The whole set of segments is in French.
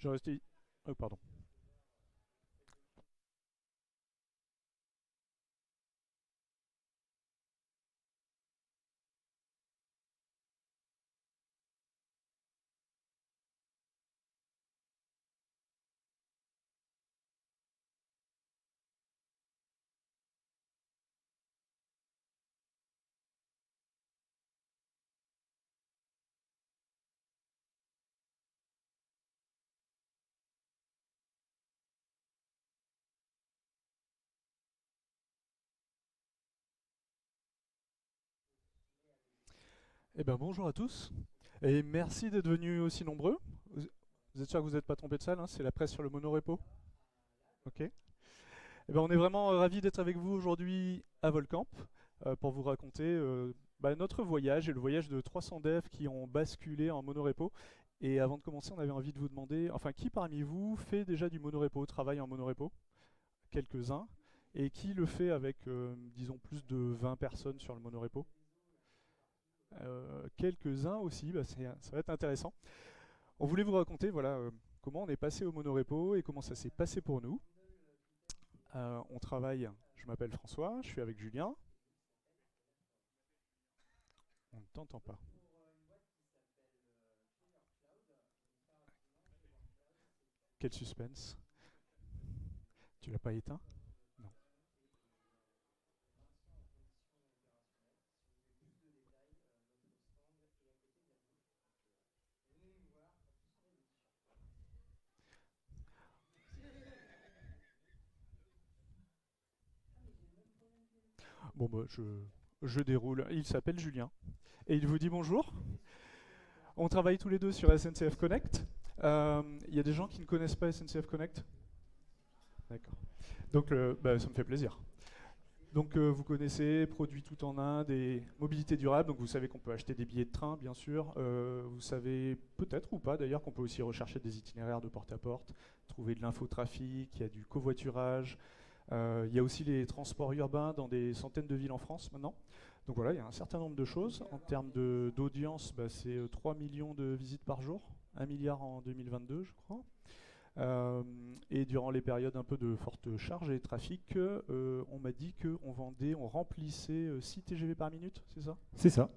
Je restais. Oh, pardon. Eh ben bonjour à tous et merci d'être venus aussi nombreux. Vous êtes sûr que vous n'êtes pas trompé de salle, hein, c'est la presse sur le monorepo. Ok. Eh ben on est vraiment ravis d'être avec vous aujourd'hui à Volcamp pour vous raconter notre voyage et le voyage de 300 devs qui ont basculé en monorepo. Et avant de commencer, on avait envie de vous demander, enfin qui parmi vous fait déjà du monorepo, travaille en monorepo? Quelques-uns. Et qui le fait avec, disons, plus de 20 personnes sur le monorepo? Quelques-uns aussi, ça va être intéressant. On voulait vous raconter voilà, comment on est passé au monorepo et comment ça s'est passé pour nous. On travaille, je m'appelle François, je suis avec Julien. On ne t'entend pas. Quel suspense. Tu l'as pas éteint? Non. Bon, bah, je déroule. Il s'appelle Julien. Et il vous dit bonjour. On travaille tous les deux sur SNCF Connect. Il y a des gens qui ne connaissent pas SNCF Connect? D'accord. Donc, ça me fait plaisir. Donc vous connaissez produits tout en un, des mobilités durables, donc vous savez qu'on peut acheter des billets de train bien sûr, vous savez peut-être ou pas d'ailleurs qu'on peut aussi rechercher des itinéraires de porte à porte, trouver de l'infotrafic, il y a du covoiturage, il y a aussi les transports urbains dans des centaines de villes en France maintenant. Donc voilà, il y a un certain nombre de choses. En termes d'audience, c'est 3 millions de visites par jour, 1 milliard en 2022 je crois. Euh, et durant les périodes un peu de forte charge et de trafic, on m'a dit on remplissait 6 TGV par minute, c'est ça? C'est ça.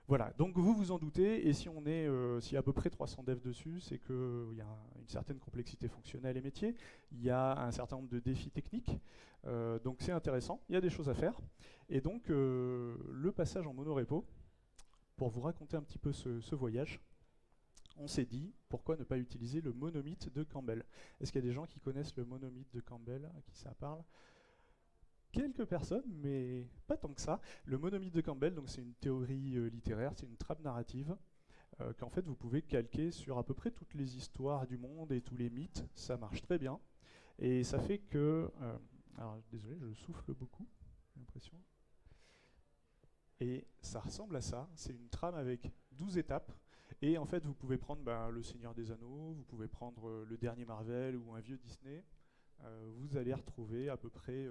Voilà, donc vous vous en doutez, et si s'il y a à peu près 300 devs dessus, c'est qu'il y a une certaine complexité fonctionnelle et métier, il y a un certain nombre de défis techniques, donc c'est intéressant, il y a des choses à faire. Et donc le passage en monorepo, pour vous raconter un petit peu ce voyage, on s'est dit pourquoi ne pas utiliser le monomythe de Campbell. Est-ce qu'il y a des gens qui connaissent le monomythe de Campbell, à qui ça parle? Quelques personnes, mais pas tant que ça. Le monomythe de Campbell, donc c'est une théorie littéraire, c'est une trame narrative qu'en fait vous pouvez calquer sur à peu près toutes les histoires du monde et tous les mythes. Ça marche très bien et ça fait que, alors désolé, je souffle beaucoup, j'ai l'impression. Et ça ressemble à ça. C'est une trame avec 12 étapes. Et en fait, vous pouvez prendre Le Seigneur des Anneaux, vous pouvez prendre le dernier Marvel ou un vieux Disney. Vous allez retrouver à peu près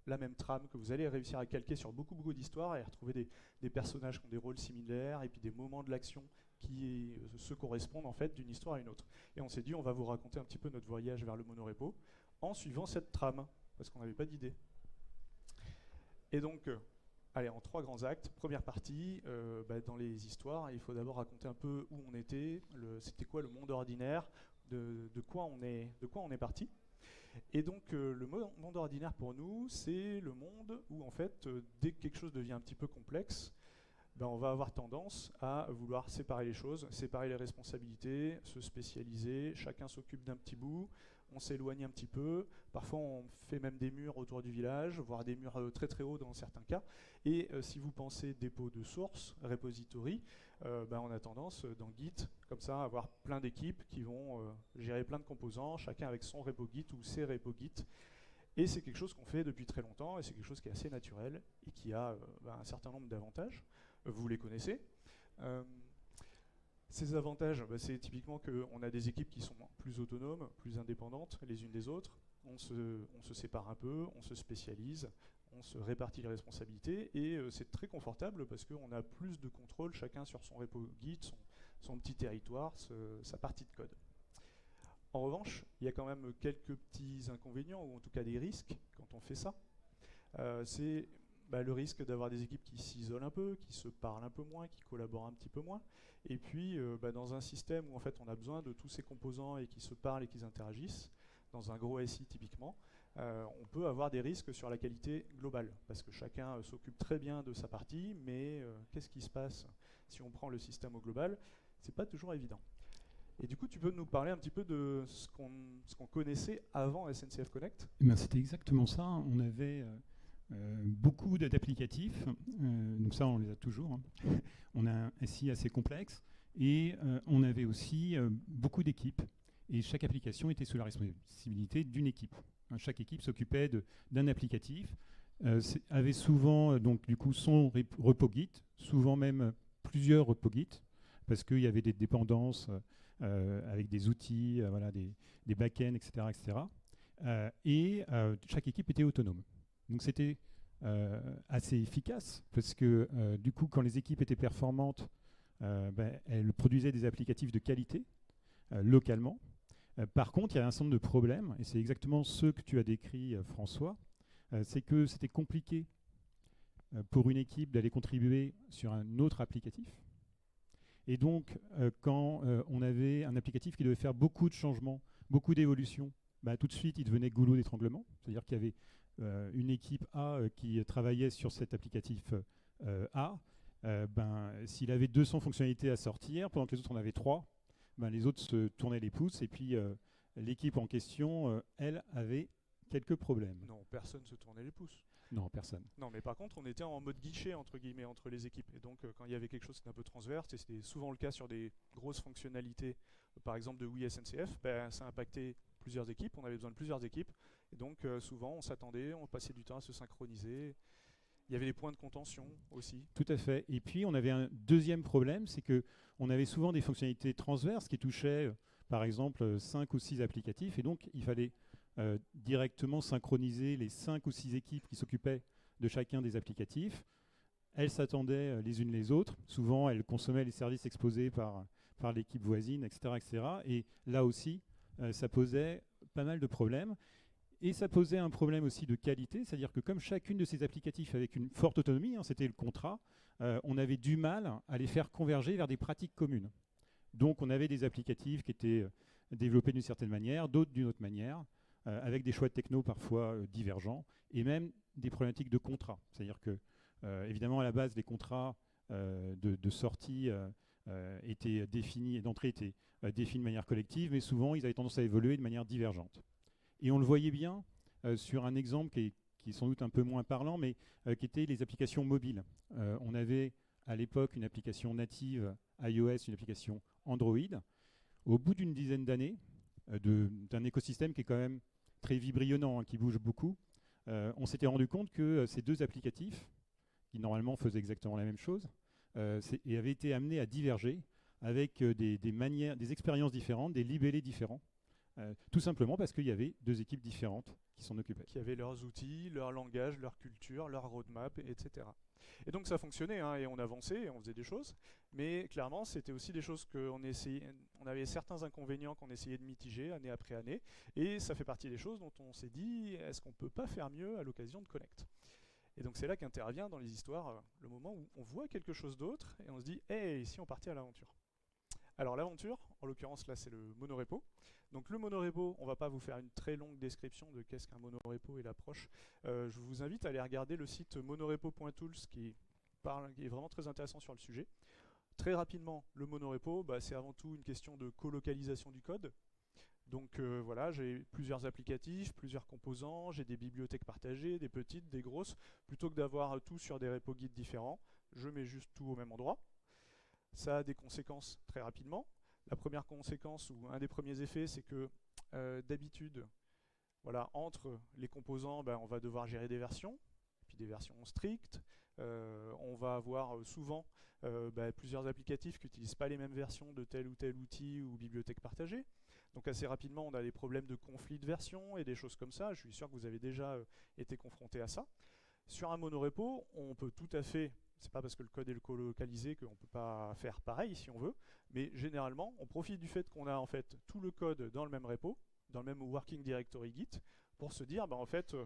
la même trame que vous allez réussir à calquer sur beaucoup, beaucoup d'histoires et retrouver des personnages qui ont des rôles similaires et puis des moments de l'action qui se correspondent en fait d'une histoire à une autre. Et on s'est dit, on va vous raconter un petit peu notre voyage vers le monorepo en suivant cette trame, parce qu'on n'avait pas d'idée. Et donc, allez, en trois grands actes. Première partie, dans les histoires, il faut d'abord raconter un peu où on était, c'était quoi le monde ordinaire, de quoi on est parti. Et donc le monde ordinaire pour nous, c'est le monde où en fait, dès que quelque chose devient un petit peu complexe, on va avoir tendance à vouloir séparer les choses, séparer les responsabilités, se spécialiser, chacun s'occupe d'un petit bout, on s'éloigne un petit peu, parfois on fait même des murs autour du village, voire des murs très très hauts dans certains cas. Et si vous pensez dépôt de sources, repository, on a tendance dans Git, comme ça, à avoir plein d'équipes qui vont gérer plein de composants, chacun avec son repo Git ou ses repos Git. Et c'est quelque chose qu'on fait depuis très longtemps et c'est quelque chose qui est assez naturel et qui a un certain nombre d'avantages. Vous les connaissez. Euh, Ces avantages, c'est typiquement qu'on a des équipes qui sont plus autonomes, plus indépendantes les unes des autres. On se sépare un peu, on se spécialise, on se répartit les responsabilités et c'est très confortable parce qu'on a plus de contrôle chacun sur son repo Git, son petit territoire, sa partie de code. En revanche, il y a quand même quelques petits inconvénients, ou en tout cas des risques, quand on fait ça. C'est le risque d'avoir des équipes qui s'isolent un peu, qui se parlent un peu moins, qui collaborent un petit peu moins. Et puis, dans un système où en fait, on a besoin de tous ces composants et qui se parlent et qui interagissent, dans un gros SI typiquement, on peut avoir des risques sur la qualité globale, parce que chacun s'occupe très bien de sa partie, mais qu'est-ce qui se passe si on prend le système au global? C'est pas toujours évident. Et du coup, tu peux nous parler un petit peu de ce qu'on connaissait avant SNCF Connect? C'était exactement ça. On avait beaucoup d'applicatifs, donc ça on les a toujours. Hein. On a un SI assez complexe et on avait aussi beaucoup d'équipes. Et chaque application était sous la responsabilité d'une équipe. Hein, chaque équipe s'occupait d'un applicatif, avait souvent donc du coup son repo Git, souvent même plusieurs repos Git, parce qu'il y avait des dépendances avec des outils, voilà, des back-ends, etc. etc. Et chaque équipe était autonome. Donc c'était assez efficace, parce que du coup, quand les équipes étaient performantes, elles produisaient des applicatifs de qualité localement. Par contre, il y a un certain nombre de problèmes, et c'est exactement ce que tu as décrit, François, c'est que c'était compliqué pour une équipe d'aller contribuer sur un autre applicatif. Et donc, quand on avait un applicatif qui devait faire beaucoup de changements, beaucoup d'évolutions, tout de suite, il devenait goulot d'étranglement. C'est-à-dire qu'il y avait une équipe A qui travaillait sur cet applicatif A. S'il avait 200 fonctionnalités à sortir, pendant que les autres en avaient 3, les autres se tournaient les pouces. Et puis, l'équipe en question, elle, avait quelques problèmes. Non, personne ne se tournait les pouces. Non, personne. Non, mais par contre, on était en mode guichet, entre guillemets, entre les équipes. Et donc, quand il y avait quelque chose qui était un peu transverse, et c'était souvent le cas sur des grosses fonctionnalités, par exemple de Oui SNCF, ça impactait plusieurs équipes, on avait besoin de plusieurs équipes. Et donc, souvent, on s'attendait, on passait du temps à se synchroniser. Il y avait des points de contention aussi. Tout à fait. Et puis, on avait un deuxième problème, c'est qu'on avait souvent des fonctionnalités transverses qui touchaient, par exemple, 5 ou 6 applicatifs. Et donc, il fallait directement synchroniser les 5 ou 6 équipes qui s'occupaient de chacun des applicatifs. Elles s'attendaient les unes les autres. Souvent, elles consommaient les services exposés par l'équipe voisine, etc., etc. Et là aussi, ça posait pas mal de problèmes. Et ça posait un problème aussi de qualité, c'est-à-dire que comme chacune de ces applicatifs avec une forte autonomie, hein, c'était le contrat, on avait du mal à les faire converger vers des pratiques communes. Donc on avait des applicatifs qui étaient développés d'une certaine manière, d'autres d'une autre manière, avec des choix de techno parfois divergents, et même des problématiques de contrat. C'est-à-dire que, évidemment, à la base, les contrats de sortie étaient définis, et d'entrée étaient définis de manière collective, mais souvent, ils avaient tendance à évoluer de manière divergente. Et on le voyait bien sur un exemple qui est sans doute un peu moins parlant, mais qui était les applications mobiles. On avait à l'époque une application native iOS, une application Android. Au bout d'une dizaine d'années, d'un écosystème qui est quand même très vibrionnant, hein, qui bouge beaucoup, on s'était rendu compte que ces deux applicatifs, qui normalement faisaient exactement la même chose, et avaient été amenés à diverger avec des manières, des expériences différentes, des libellés différents. Tout simplement parce qu'il y avait deux équipes différentes qui s'en occupaient. Qui avaient leurs outils, leur langage, leur culture, leur roadmap, etc. Et donc ça fonctionnait, hein, et on avançait, et on faisait des choses, mais clairement c'était aussi des choses qu'on essayait, on avait certains inconvénients qu'on essayait de mitiger année après année, et ça fait partie des choses dont on s'est dit, est-ce qu'on peut pas faire mieux à l'occasion de Connect? Et donc c'est là qu'intervient dans les histoires le moment où on voit quelque chose d'autre, et on se dit, hey, si on partait à l'aventure? Alors l'aventure, en l'occurrence là c'est le monorepo. Donc le monorepo, on ne va pas vous faire une très longue description de qu'est-ce qu'un monorepo et l'approche. Je vous invite à aller regarder le site monorepo.tools qui est vraiment très intéressant sur le sujet. Très rapidement, le monorepo, c'est avant tout une question de colocalisation du code. Donc voilà, j'ai plusieurs applicatifs, plusieurs composants, j'ai des bibliothèques partagées, des petites, des grosses. Plutôt que d'avoir tout sur des repos Git différents, je mets juste tout au même endroit. Ça a des conséquences très rapidement. La première conséquence, ou un des premiers effets, c'est que d'habitude, voilà, entre les composants, on va devoir gérer des versions, puis des versions strictes. On va avoir souvent plusieurs applicatifs qui n'utilisent pas les mêmes versions de tel ou tel outil ou bibliothèque partagée. Donc assez rapidement, on a des problèmes de conflit de version et des choses comme ça. Je suis sûr que vous avez déjà été confronté à ça. Sur un monorepo, on peut tout à fait C'est pas parce que le code est colocalisé qu'on ne peut pas faire pareil si on veut, mais généralement, on profite du fait qu'on a en fait tout le code dans le même repo, dans le même working directory Git, pour se dire, en fait,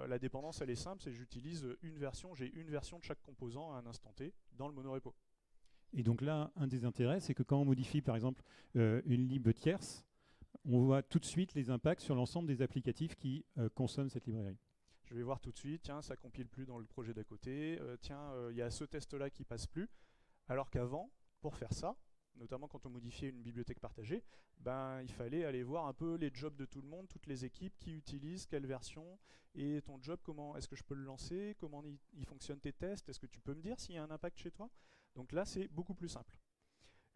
la dépendance, elle est simple, c'est j'utilise une version, j'ai une version de chaque composant à un instant T dans le monorepo. Et donc là, un des intérêts, c'est que quand on modifie, par exemple, une lib tierce, on voit tout de suite les impacts sur l'ensemble des applicatifs qui consomment cette librairie. Je vais voir tout de suite, tiens, ça compile plus dans le projet d'à côté, tiens, il y a ce test-là qui passe plus. Alors qu'avant, pour faire ça, notamment quand on modifiait une bibliothèque partagée, il fallait aller voir un peu les jobs de tout le monde, toutes les équipes qui utilisent quelle version, et ton job, comment est-ce que je peux le lancer, comment il fonctionne tes tests, est-ce que tu peux me dire s'il y a un impact chez toi? Donc là, c'est beaucoup plus simple.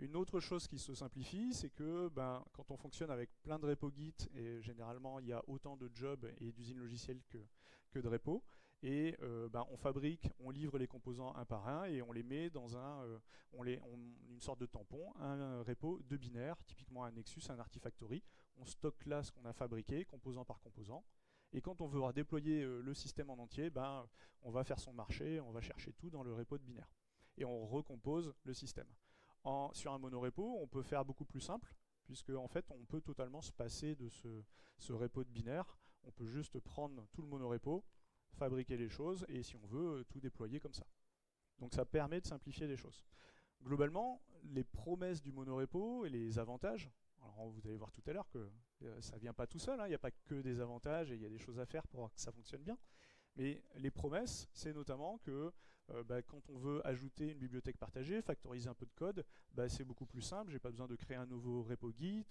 Une autre chose qui se simplifie, c'est que quand on fonctionne avec plein de repos Git, et généralement il y a autant de jobs et d'usines logicielles que de repos, et on fabrique, on livre les composants un par un et on les met dans une sorte de tampon, un repo de binaire, typiquement un Nexus, un Artifactory. On stocke là ce qu'on a fabriqué, composant par composant. Et quand on veut déployer le système en entier, on va faire son marché, on va chercher tout dans le repo de binaire. Et on recompose le système. Sur un monorepo, on peut faire beaucoup plus simple, puisque en fait, on peut totalement se passer de ce repo de binaire. On peut juste prendre tout le monorepo, fabriquer les choses, et si on veut, tout déployer comme ça. Donc ça permet de simplifier les choses. Globalement, les promesses du monorepo et les avantages, alors vous allez voir tout à l'heure que ça ne vient pas tout seul, il n'y a pas que des avantages et il y a des choses à faire pour que ça fonctionne bien. Mais les promesses, c'est notamment que quand on veut ajouter une bibliothèque partagée, factoriser un peu de code, c'est beaucoup plus simple. J'ai pas besoin de créer un nouveau repo Git,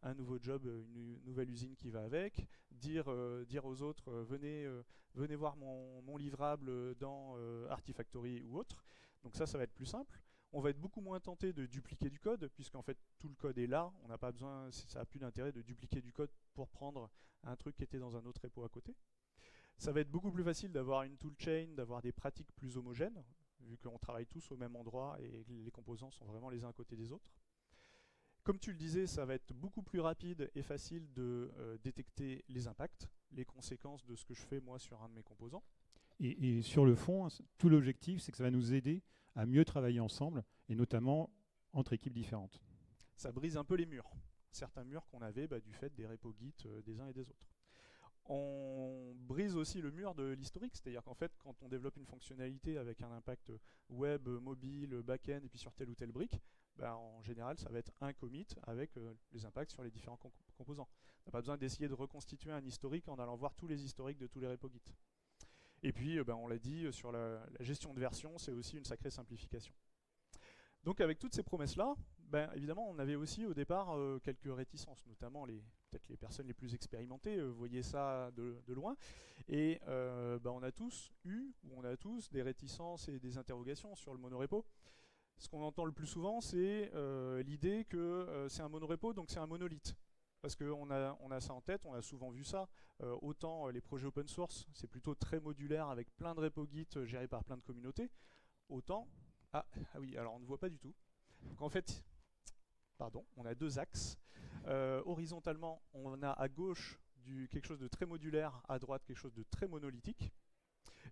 un nouveau job, une nouvelle usine qui va avec, dire aux autres venez voir mon livrable dans Artifactory ou autre. Donc ça va être plus simple. On va être beaucoup moins tenté de dupliquer du code, puisqu'en fait tout le code est là. On n'a pas besoin, ça n'a plus d'intérêt de dupliquer du code pour prendre un truc qui était dans un autre repo à côté. Ça va être beaucoup plus facile d'avoir une toolchain, d'avoir des pratiques plus homogènes, vu qu'on travaille tous au même endroit et les composants sont vraiment les uns à côté des autres. Comme tu le disais, ça va être beaucoup plus rapide et facile de détecter les impacts, les conséquences de ce que je fais moi sur un de mes composants. Et sur le fond, tout l'objectif, c'est que ça va nous aider à mieux travailler ensemble, et notamment entre équipes différentes. Ça brise un peu les murs, certains murs qu'on avait du fait des repos Git des uns et des autres. On brise aussi le mur de l'historique, c'est-à-dire qu'en fait, quand on développe une fonctionnalité avec un impact web, mobile, back-end, et puis sur telle ou telle brique, en général, ça va être un commit avec les impacts sur les différents composants. On n'a pas besoin d'essayer de reconstituer un historique en allant voir tous les historiques de tous les repos Git. Et puis, on l'a dit, sur la gestion de version, c'est aussi une sacrée simplification. Donc avec toutes ces promesses-là, évidemment, on avait aussi au départ quelques réticences, notamment peut-être les personnes les plus expérimentées voyaient ça de loin. Et on a tous des réticences et des interrogations sur le monorepo. Ce qu'on entend le plus souvent, c'est l'idée que c'est un monorepo, donc c'est un monolithe. Parce qu'on a ça en tête, on a souvent vu ça. Autant les projets open source, c'est plutôt très modulaire avec plein de repos Git gérés par plein de communautés. Autant... Ah oui, alors on ne voit pas du tout. Donc en fait, on a deux axes. Horizontalement, on a à gauche quelque chose de très modulaire, à droite quelque chose de très monolithique.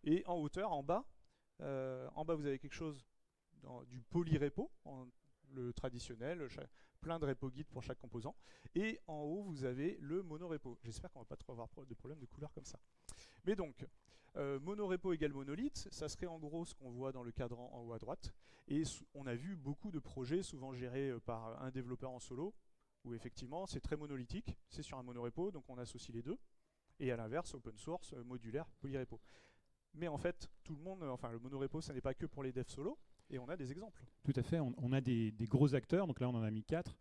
Et en hauteur, en bas, vous avez quelque chose du polyrepo, le traditionnel, plein de repos Git pour chaque composant. Et en haut, vous avez le monorepo. J'espère qu'on ne va pas trop avoir de problème de couleur comme ça. Mais donc, monorepo égale monolithe, ça serait en gros ce qu'on voit dans le cadran en haut à droite. Et on a vu beaucoup de projets, souvent gérés par un développeur en solo, où effectivement c'est très monolithique, c'est sur un monorepo, donc on associe les deux. Et à l'inverse, open source, modulaire, polyrepo. Mais en fait, tout le monde, le monorepo, ça n'est pas que pour les devs solo, et on a des exemples. Tout à fait, on a des gros acteurs, donc là on en a mis 4,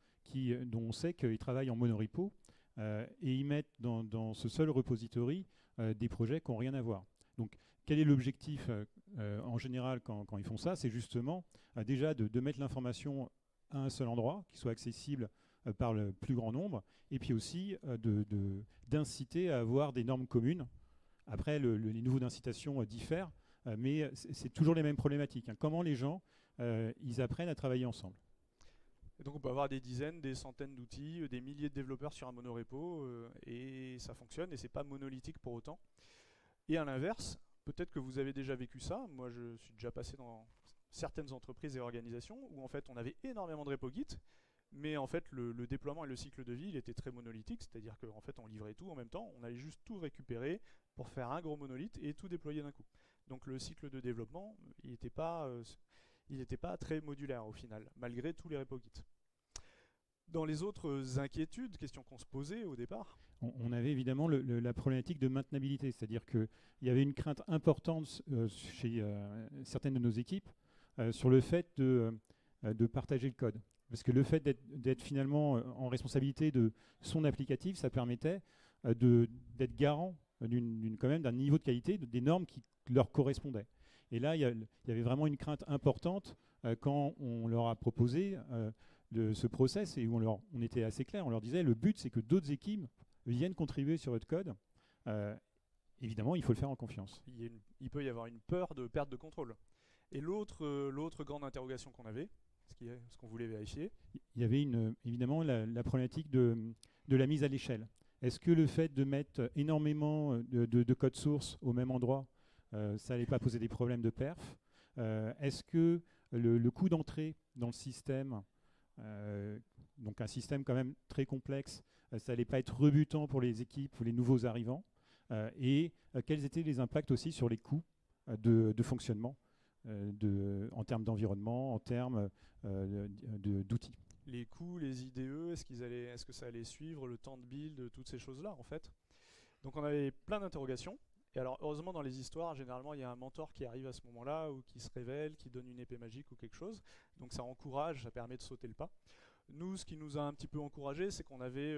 dont on sait qu'ils travaillent en monorepo, et ils mettent dans ce seul repository des projets qui n'ont rien à voir. Donc, quel est l'objectif en général quand ils font ça? C'est justement déjà de mettre l'information à un seul endroit, qui soit accessible par le plus grand nombre, et puis aussi d'inciter à avoir des normes communes. Après, les niveaux d'incitation diffèrent, mais c'est toujours les mêmes problématiques. Comment les gens ils apprennent à travailler ensemble. Et donc on peut avoir des dizaines, des centaines d'outils, des milliers de développeurs sur un monorepo, et ça fonctionne, et c'est pas monolithique pour autant. Et à l'inverse, peut-être que vous avez déjà vécu ça, moi je suis déjà passé dans certaines entreprises et organisations où en fait on avait énormément de repos Git, mais en fait le déploiement et le cycle de vie il était très monolithique, c'est-à-dire qu'en fait on livrait tout en même temps, on allait juste tout récupérer pour faire un gros monolithe et tout déployer d'un coup. Donc le cycle de développement il n'était pas très modulaire au final, malgré tous les repos Git. Dans les autres inquiétudes, questions qu'on se posait au départ, on avait évidemment la problématique de maintenabilité, c'est-à-dire qu'il y avait une crainte importante chez certaines de nos équipes sur le fait de partager le code. Parce que le fait d'être finalement en responsabilité de son applicatif, ça permettait d'être garant quand même d'un niveau de qualité, des normes qui leur correspondaient. Et là, il y avait vraiment une crainte importante quand on leur a proposé de ce process et où on était assez clair. On leur disait le but, c'est que d'autres équipes viennent contribuer sur votre code. Évidemment, il faut le faire en confiance. Il peut y avoir une peur de perte de contrôle. Et l'autre grande interrogation qu'on avait, ce qu'on voulait vérifier, il y avait évidemment la problématique de la mise à l'échelle. Est-ce que le fait de mettre énormément de code source au même endroit, ça n'allait pas poser des problèmes de perf? Est-ce que le coût d'entrée dans le système, donc un système quand même très complexe, ça n'allait pas être rebutant pour les équipes ou les nouveaux arrivants? Et quels étaient les impacts aussi sur les coûts de fonctionnement en termes d'environnement, en termes d'outils? Les coûts, les IDE, est-ce que ça allait suivre le temps de build, toutes ces choses-là en fait. Donc on avait plein d'interrogations. Et alors heureusement dans les histoires, généralement il y a un mentor qui arrive à ce moment-là ou qui se révèle, qui donne une épée magique ou quelque chose. Donc ça encourage, ça permet de sauter le pas. Nous, ce qui nous a un petit peu encouragé, c'est qu'on avait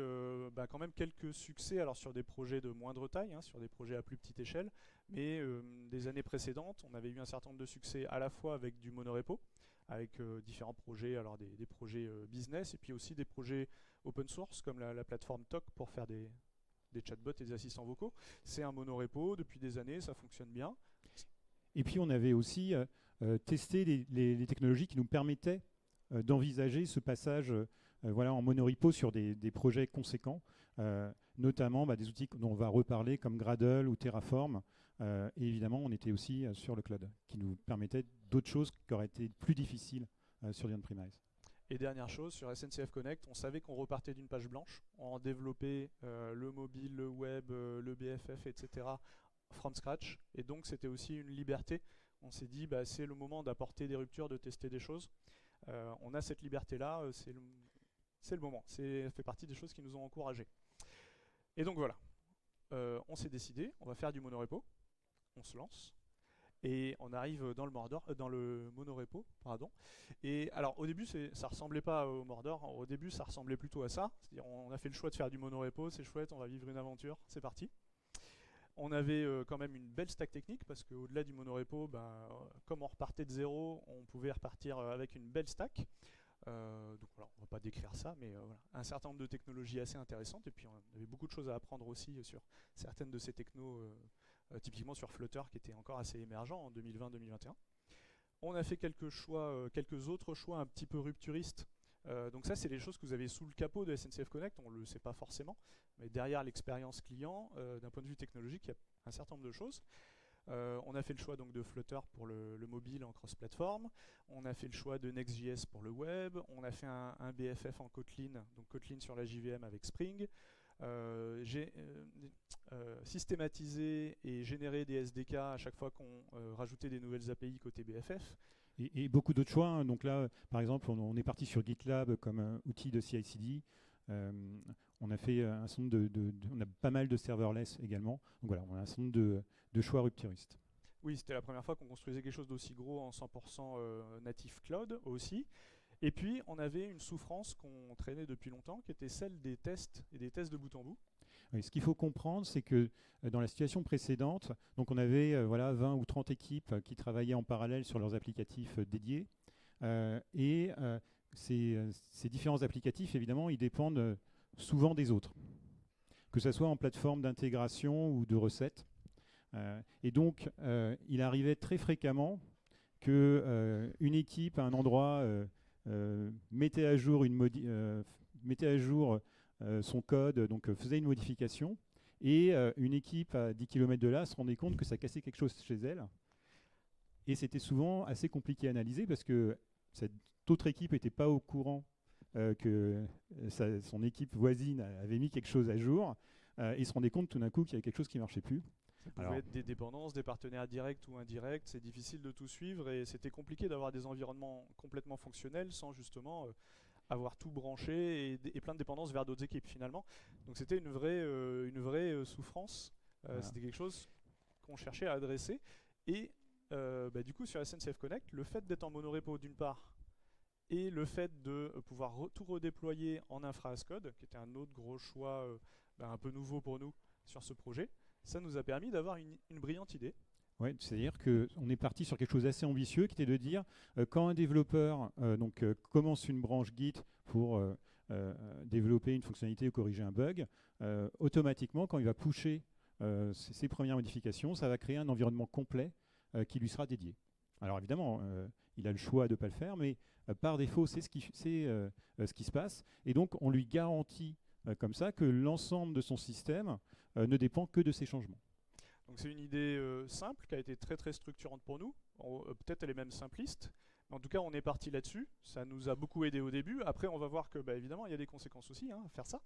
quand même quelques succès alors sur des projets de moindre taille, sur des projets à plus petite échelle, mais des années précédentes, on avait eu un certain nombre de succès à la fois avec du monorepo, avec différents projets, alors des projets business et puis aussi des projets open source comme la plateforme Talk pour faire des chatbots et des assistants vocaux. C'est un monorepo depuis des années, ça fonctionne bien. Et puis on avait aussi testé les technologies qui nous permettaient d'envisager ce passage en monorepo sur des projets conséquents, notamment des outils dont on va reparler comme Gradle ou Terraform. Et évidemment, on était aussi sur le cloud, qui nous permettait d'autres choses qui auraient été plus difficiles sur du on-premise. Et dernière chose, sur SNCF Connect, on savait qu'on repartait d'une page blanche, on développait le mobile, le web, le BFF, etc. from scratch. Et donc c'était aussi une liberté. On s'est dit, c'est le moment d'apporter des ruptures, de tester des choses. On a cette liberté-là, c'est le moment. Ça fait partie des choses qui nous ont encouragés. Et donc voilà, on s'est décidé, on va faire du monorepo, on se lance. Et on arrive dans le monorepo, pardon. Et alors au début, ça ressemblait pas au Mordor. Au début, ça ressemblait plutôt à ça. C'est-à-dire, on a fait le choix de faire du monorepo, c'est chouette, on va vivre une aventure, c'est parti. On avait quand même une belle stack technique parce qu'au-delà du monorepo, comme on repartait de zéro, on pouvait repartir avec une belle stack. Donc voilà, on va pas décrire ça, mais voilà, un certain nombre de technologies assez intéressantes. Et puis on avait beaucoup de choses à apprendre aussi sur certaines de ces technos. Typiquement sur Flutter qui était encore assez émergent en 2020-2021. On a fait quelques autres choix un petit peu rupturistes. Donc ça, c'est les choses que vous avez sous le capot de SNCF Connect, on ne le sait pas forcément, mais derrière l'expérience client, d'un point de vue technologique, il y a un certain nombre de choses. On a fait le choix donc, de Flutter pour le mobile en cross-platform, on a fait le choix de Next.js pour le web, on a fait un BFF en Kotlin, donc Kotlin sur la JVM avec Spring. J'ai systématisé et généré des SDK à chaque fois qu'on rajoutait des nouvelles API côté BFF. Et beaucoup d'autres choix. Donc là, par exemple, on est parti sur GitLab comme outil de CI/CD. On a fait un certain nombre on a pas mal de serverless également. Donc voilà, on a un certain nombre de choix rupturistes. Oui, c'était la première fois qu'on construisait quelque chose d'aussi gros en 100% natif cloud aussi. Et puis, on avait une souffrance qu'on traînait depuis longtemps, qui était celle des tests et des tests de bout en bout. Oui, ce qu'il faut comprendre, c'est que dans la situation précédente, donc on avait 20 ou 30 équipes qui travaillaient en parallèle sur leurs applicatifs dédiés. Ces différents applicatifs, évidemment, ils dépendent souvent des autres, que ce soit en plateforme d'intégration ou de recettes. Et donc, il arrivait très fréquemment qu'une équipe à un endroit mettait à jour son code, donc faisait une modification, et une équipe à 10 km de là se rendait compte que ça cassait quelque chose chez elle. Et c'était souvent assez compliqué à analyser parce que cette autre équipe n'était pas au courant que son équipe voisine avait mis quelque chose à jour et se rendait compte tout d'un coup qu'il y avait quelque chose qui ne marchait plus. Ça pouvait être des dépendances, des partenaires directs ou indirects, c'est difficile de tout suivre et c'était compliqué d'avoir des environnements complètement fonctionnels sans justement avoir tout branché et plein de dépendances vers d'autres équipes finalement. Donc c'était une vraie souffrance, Voilà. c'était quelque chose qu'on cherchait à adresser et du coup sur SNCF Connect, le fait d'être en monorepo d'une part et le fait de pouvoir tout redéployer en infra as code, qui était un autre gros choix un peu nouveau pour nous sur ce projet, ça nous a permis d'avoir une brillante idée. Ouais, c'est-à-dire qu'on est parti sur quelque chose d'assez ambitieux, qui était de dire quand un développeur commence une branche Git pour développer une fonctionnalité ou corriger un bug, automatiquement, quand il va pusher ses premières modifications, ça va créer un environnement complet qui lui sera dédié. Alors évidemment, il a le choix de ne pas le faire, mais par défaut, c'est ce qui se passe. Et donc, on lui garantit comme ça que l'ensemble de son système ne dépend que de ces changements. Donc c'est une idée simple qui a été très très structurante pour nous. Peut-être elle est même simpliste. Mais en tout cas, on est parti là-dessus. Ça nous a beaucoup aidé au début. Après, on va voir que évidemment, il y a des conséquences aussi à faire ça.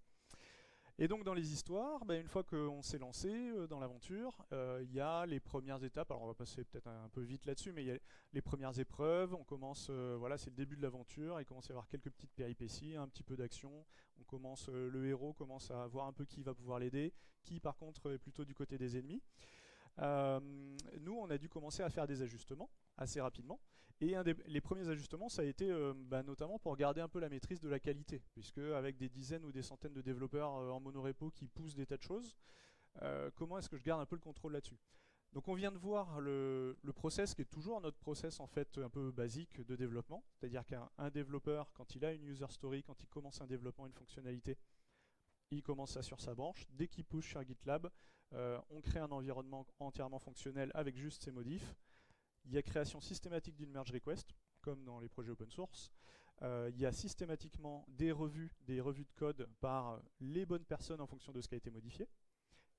Et donc dans les histoires, une fois qu'on s'est lancé dans l'aventure, il y a les premières étapes. Alors on va passer peut-être un peu vite là-dessus, mais il y a les premières épreuves. On commence, c'est le début de l'aventure. Il commence à y avoir quelques petites péripéties, un petit peu d'action. Le héros commence à voir un peu qui va pouvoir l'aider, qui par contre est plutôt du côté des ennemis. Nous, on a dû commencer à faire des ajustements assez rapidement. Et les premiers ajustements, ça a été notamment pour garder un peu la maîtrise de la qualité, puisque avec des dizaines ou des centaines de développeurs en monorepo qui poussent des tas de choses, comment est-ce que je garde un peu le contrôle là-dessus? Donc on vient de voir le process qui est toujours notre process en fait un peu basique de développement, c'est-à-dire qu'un développeur, quand il a une user story, quand il commence un développement, une fonctionnalité, il commence ça sur sa branche. Dès qu'il push sur GitLab, on crée un environnement entièrement fonctionnel avec juste ses modifs. Il y a création systématique d'une merge request, comme dans les projets open source. Il y a systématiquement des revues de code par les bonnes personnes en fonction de ce qui a été modifié.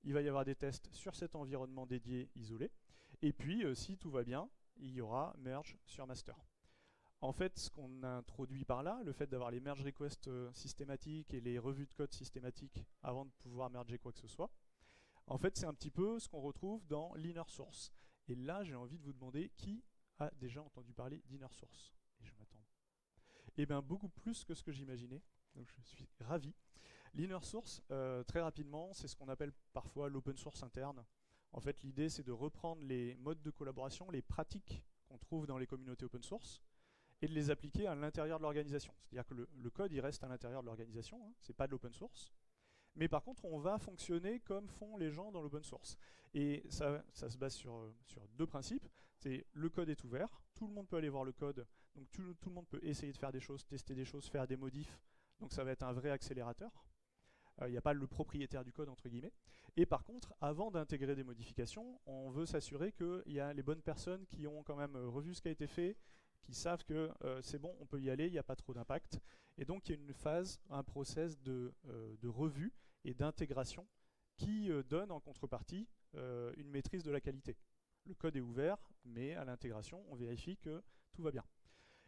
Il va y avoir des tests sur cet environnement dédié, isolé. Et puis, si tout va bien, il y aura merge sur master. En fait, ce qu'on a introduit par là, le fait d'avoir les merge requests systématiques et les revues de code systématiques avant de pouvoir merger quoi que ce soit, en fait, c'est un petit peu ce qu'on retrouve dans l'inner source. Et là, j'ai envie de vous demander qui a déjà entendu parler d'inner source. Et je m'attends. Eh bien, beaucoup plus que ce que j'imaginais. Donc, je suis ravi. L'inner source, très rapidement, c'est ce qu'on appelle parfois l'open source interne. En fait, l'idée, c'est de reprendre les modes de collaboration, les pratiques qu'on trouve dans les communautés open source, et de les appliquer à l'intérieur de l'organisation. C'est-à-dire que le code, il reste à l'intérieur de l'organisation, hein, c'est pas de l'open source. Mais par contre, on va fonctionner comme font les gens dans l'open source. Et ça se base sur deux principes. C'est le code est ouvert, tout le monde peut aller voir le code, donc tout le monde peut essayer de faire des choses, tester des choses, faire des modifs. Donc ça va être un vrai accélérateur. Il n'y a pas le propriétaire du code, entre guillemets. Et par contre, avant d'intégrer des modifications, on veut s'assurer qu'il y a les bonnes personnes qui ont quand même revu ce qui a été fait, qui savent que c'est bon, on peut y aller, il n'y a pas trop d'impact. Et donc il y a une phase, un process de revue et d'intégration qui donne en contrepartie une maîtrise de la qualité. Le code est ouvert, mais à l'intégration, on vérifie que tout va bien.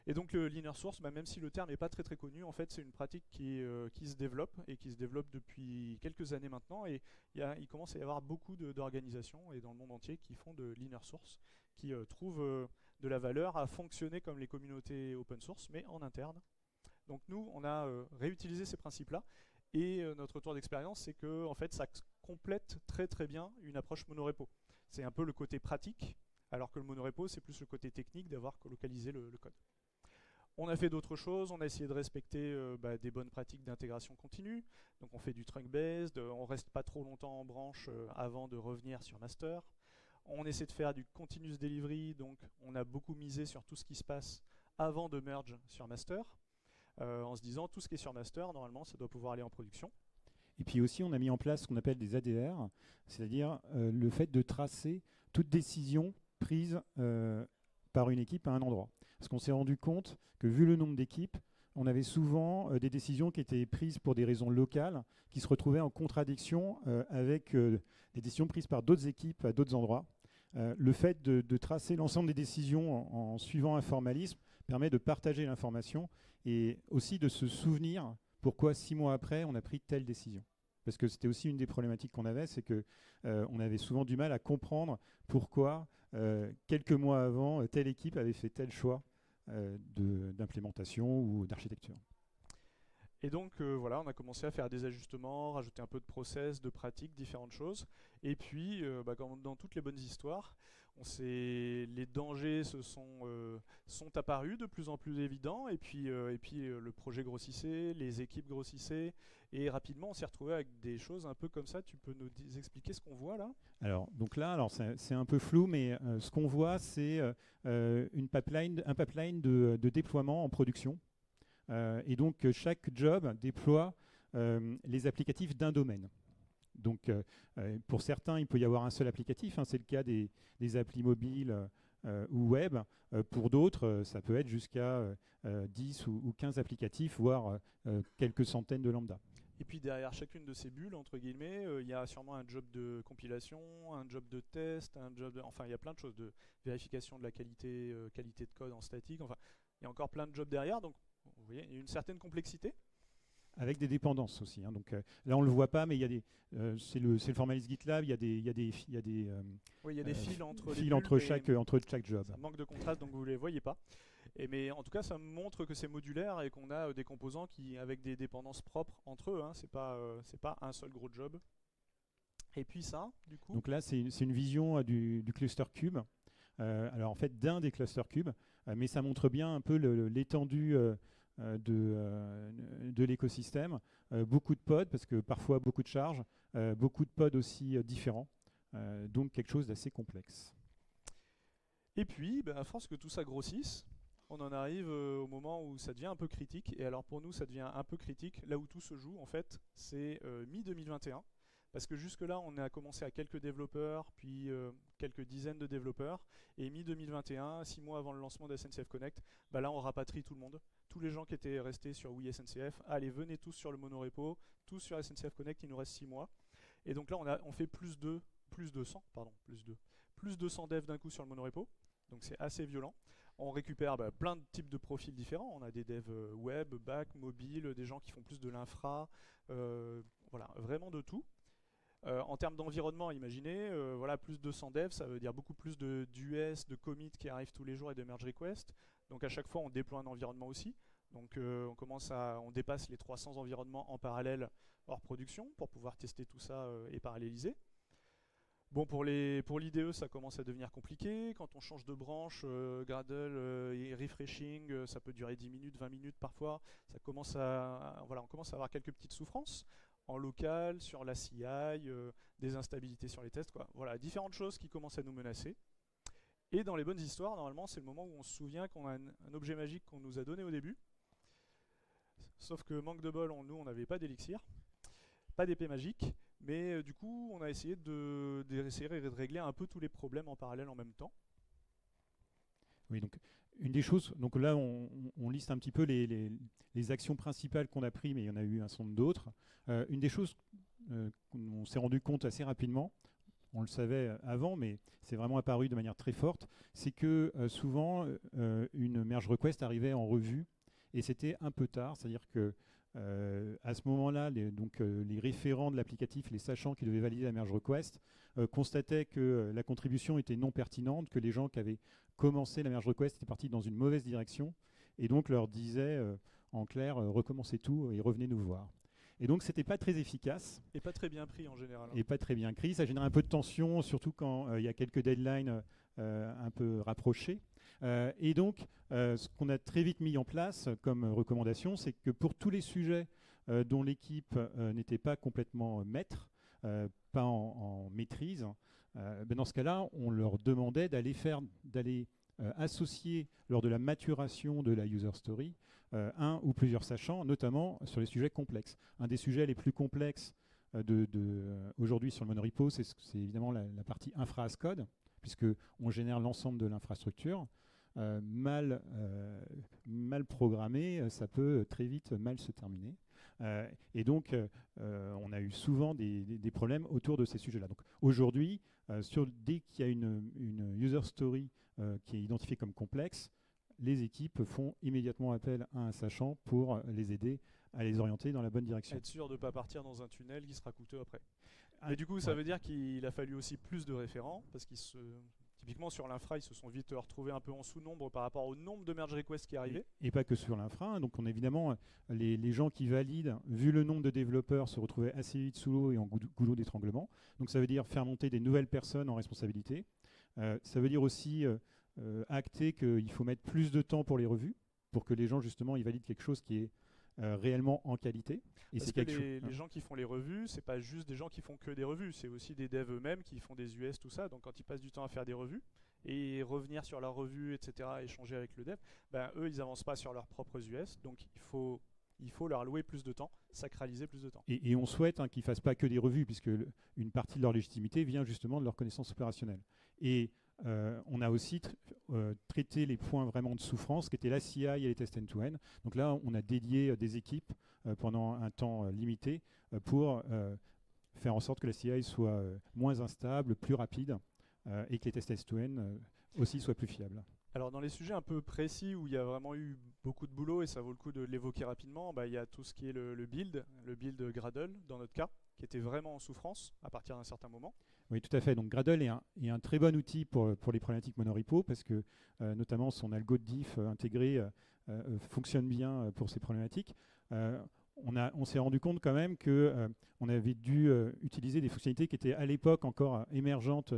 Et donc l'inner source, même si le terme n'est pas très très connu, en fait c'est une pratique qui se développe et qui se développe depuis quelques années maintenant. Et il commence à y avoir beaucoup d'organisations et dans le monde entier qui font de l'inner source, qui trouvent de la valeur à fonctionner comme les communautés open source, mais en interne. Donc nous, on a réutilisé ces principes-là. Et notre retour d'expérience, c'est que en fait, ça complète très très bien une approche monorepo. C'est un peu le côté pratique, alors que le monorepo, c'est plus le côté technique d'avoir localisé le code. On a fait d'autres choses, on a essayé de respecter des bonnes pratiques d'intégration continue. Donc on fait du trunk-based, on ne reste pas trop longtemps en branche avant de revenir sur master. On essaie de faire du continuous delivery, donc on a beaucoup misé sur tout ce qui se passe avant de merge sur master, en se disant tout ce qui est sur master, normalement ça doit pouvoir aller en production. Et puis aussi, on a mis en place ce qu'on appelle des ADR, c'est-à-dire le fait de tracer toute décision prise par une équipe à un endroit. Parce qu'on s'est rendu compte que vu le nombre d'équipes, on avait souvent des décisions qui étaient prises pour des raisons locales, qui se retrouvaient en contradiction avec des décisions prises par d'autres équipes à d'autres endroits. Le fait de tracer l'ensemble des décisions en suivant un formalisme permet de partager l'information et aussi de se souvenir pourquoi 6 mois après on a pris telle décision. Parce que c'était aussi une des problématiques qu'on avait, c'est qu'on avait souvent du mal à comprendre pourquoi quelques mois avant telle équipe avait fait tel choix d'implémentation ou d'architecture. Et donc voilà, on a commencé à faire des ajustements, rajouter un peu de process, de pratique, différentes choses. Et puis, comme dans toutes les bonnes histoires, les dangers sont apparus de plus en plus évidents. Et puis, le projet grossissait, les équipes grossissaient. Et rapidement, on s'est retrouvé avec des choses un peu comme ça. Tu peux nous expliquer ce qu'on voit là? Alors, donc là, c'est un peu flou, mais ce qu'on voit, c'est un pipeline de déploiement en production. Et donc, chaque job déploie les applicatifs d'un domaine. Donc, pour certains, il peut y avoir un seul applicatif. C'est le cas des applis mobiles ou web. Pour d'autres, ça peut être jusqu'à 10 ou 15 applicatifs, voire quelques centaines de lambda. Et puis derrière chacune de ces bulles, entre guillemets, il y a sûrement un job de compilation, un job de test, enfin il y a plein de choses, de vérification de la qualité de code en statique. Enfin, il y a encore plein de jobs derrière. Donc, vous voyez, il y a une certaine complexité. Avec des dépendances aussi. Donc là, on ne le voit pas, mais il y a c'est le formalisme GitLab, il y a des oui, il y a des fils entre fils entre chaque job. Ça manque de contraste, donc vous ne les voyez pas. Mais en tout cas, ça montre que c'est modulaire et qu'on a des composants avec des dépendances propres entre eux. C'est pas un seul gros job. Et puis ça, du coup. Donc là, c'est une vision du cluster cube. Alors en fait, d'un des cluster cubes, mais ça montre bien un peu l'étendue de l'écosystème. Beaucoup de pods, parce que parfois beaucoup de charges, beaucoup de pods aussi différents. Donc quelque chose d'assez complexe. Et puis, à force que tout ça grossisse, on en arrive au moment où ça devient un peu critique. Et alors pour nous, ça devient un peu critique. Là où tout se joue, en fait, c'est mi-2021. Parce que jusque-là, on a commencé à quelques développeurs, puis quelques dizaines de développeurs. Et mi-2021, 6 mois avant le lancement de SNCF Connect, là, on rapatrie tout le monde. Tous les gens qui étaient restés sur Oui SNCF, allez, venez tous sur le monorepo, tous sur SNCF Connect, il nous reste 6 mois. Et donc là, on fait plus de 100 devs d'un coup sur le monorepo. Donc c'est assez violent. On récupère plein de types de profils différents. On a des devs web, back, mobile, des gens qui font plus de l'infra, voilà, vraiment de tout. En termes d'environnement, imaginez, plus de 100 devs, ça veut dire beaucoup plus d'US, de commits qui arrivent tous les jours et de merge requests. Donc à chaque fois, on déploie un environnement aussi. Donc on dépasse les 300 environnements en parallèle hors production pour pouvoir tester tout ça et paralléliser. Bon, pour l'IDE, ça commence à devenir compliqué. Quand on change de branche, Gradle et refreshing, ça peut durer 10 minutes, 20 minutes parfois. On commence à avoir quelques petites souffrances en local, sur la CI, des instabilités sur les tests. Voilà, différentes choses qui commencent à nous menacer. Et dans les bonnes histoires, normalement, c'est le moment où on se souvient qu'on a un objet magique qu'on nous a donné au début. Sauf que manque de bol, nous, on n'avait pas d'élixir, pas d'épée magique. Mais du coup, on a essayé de régler un peu tous les problèmes en parallèle en même temps. Oui, donc une des choses, donc là on liste un petit peu les actions principales qu'on a prises, mais il y en a eu un certain nombre d'autres. Une des choses qu'on s'est rendu compte assez rapidement, on le savait avant, mais c'est vraiment apparu de manière très forte, c'est que souvent une merge request arrivait en revue et c'était un peu tard, c'est-à-dire que à ce moment-là, les référents de l'applicatif, les sachants qui devaient valider la merge request, constataient que la contribution était non pertinente, que les gens qui avaient commencé la merge request étaient partis dans une mauvaise direction, et donc leur disaient en clair, recommencez tout et revenez nous voir. Et donc c'était pas très efficace. Et pas très bien pris en général. Et pas très bien pris. Ça génère un peu de tension, surtout quand il y a quelques deadlines un peu rapprochés. Et donc, ce qu'on a très vite mis en place comme recommandation, c'est que pour tous les sujets dont l'équipe n'était pas complètement maître, pas en maîtrise, dans ce cas-là, on leur demandait d'aller associer lors de la maturation de la user story un ou plusieurs sachants, notamment sur les sujets complexes. Un des sujets les plus complexes aujourd'hui sur le monorepo, c'est évidemment la partie infra as code, puisqu'on génère l'ensemble de l'infrastructure. Mal programmé, ça peut très vite mal se terminer. Et donc, on a eu souvent des problèmes autour de ces sujets-là. Donc aujourd'hui, dès qu'il y a une user story qui est identifiée comme complexe, les équipes font immédiatement appel à un sachant pour les aider à les orienter dans la bonne direction. Être sûr de ne pas partir dans un tunnel qui sera coûteux après. Ah, Mais du coup, ça ouais. veut dire qu'il a fallu aussi plus de référents, parce typiquement sur l'infra, ils se sont vite retrouvés un peu en sous-nombre par rapport au nombre de merge requests qui arrivaient. Et pas que sur l'infra. Donc on a évidemment les gens qui valident, vu le nombre de développeurs, se retrouvaient assez vite sous l'eau et en goulot d'étranglement. Donc ça veut dire faire monter des nouvelles personnes en responsabilité. Ça veut dire aussi acter qu'il faut mettre plus de temps pour les revues, pour que les gens justement ils valident quelque chose qui est réellement en qualité. Et Parce c'est que quelque les gens qui font les revues, c'est pas juste des gens qui font que des revues, c'est aussi des devs eux-mêmes qui font des US, tout ça. Donc quand ils passent du temps à faire des revues et revenir sur leur revue, etc., échanger avec le dev, ben, eux, ils avancent pas sur leurs propres US. Donc il faut leur allouer plus de temps, sacraliser plus de temps. Et on souhaite qu'ils ne fassent pas que des revues, puisque une partie de leur légitimité vient justement de leur connaissance opérationnelle. Et on a aussi traité les points vraiment de souffrance, qui étaient la CI et les tests end-to-end. Donc là, on a dédié des équipes pendant un temps limité pour faire en sorte que la CI soit moins instable, plus rapide, et que les tests end-to-end aussi soient plus fiables. Alors dans les sujets un peu précis où il y a vraiment eu beaucoup de boulot et ça vaut le coup de l'évoquer rapidement, bah, il y a tout ce qui est le build Gradle dans notre cas, qui était vraiment en souffrance à partir d'un certain moment. Oui, tout à fait. Donc Gradle est un très bon outil pour les problématiques monorepo parce que notamment son algo de diff intégré fonctionne bien pour ces problématiques. On s'est rendu compte quand même qu'on avait dû utiliser des fonctionnalités qui étaient à l'époque encore émergentes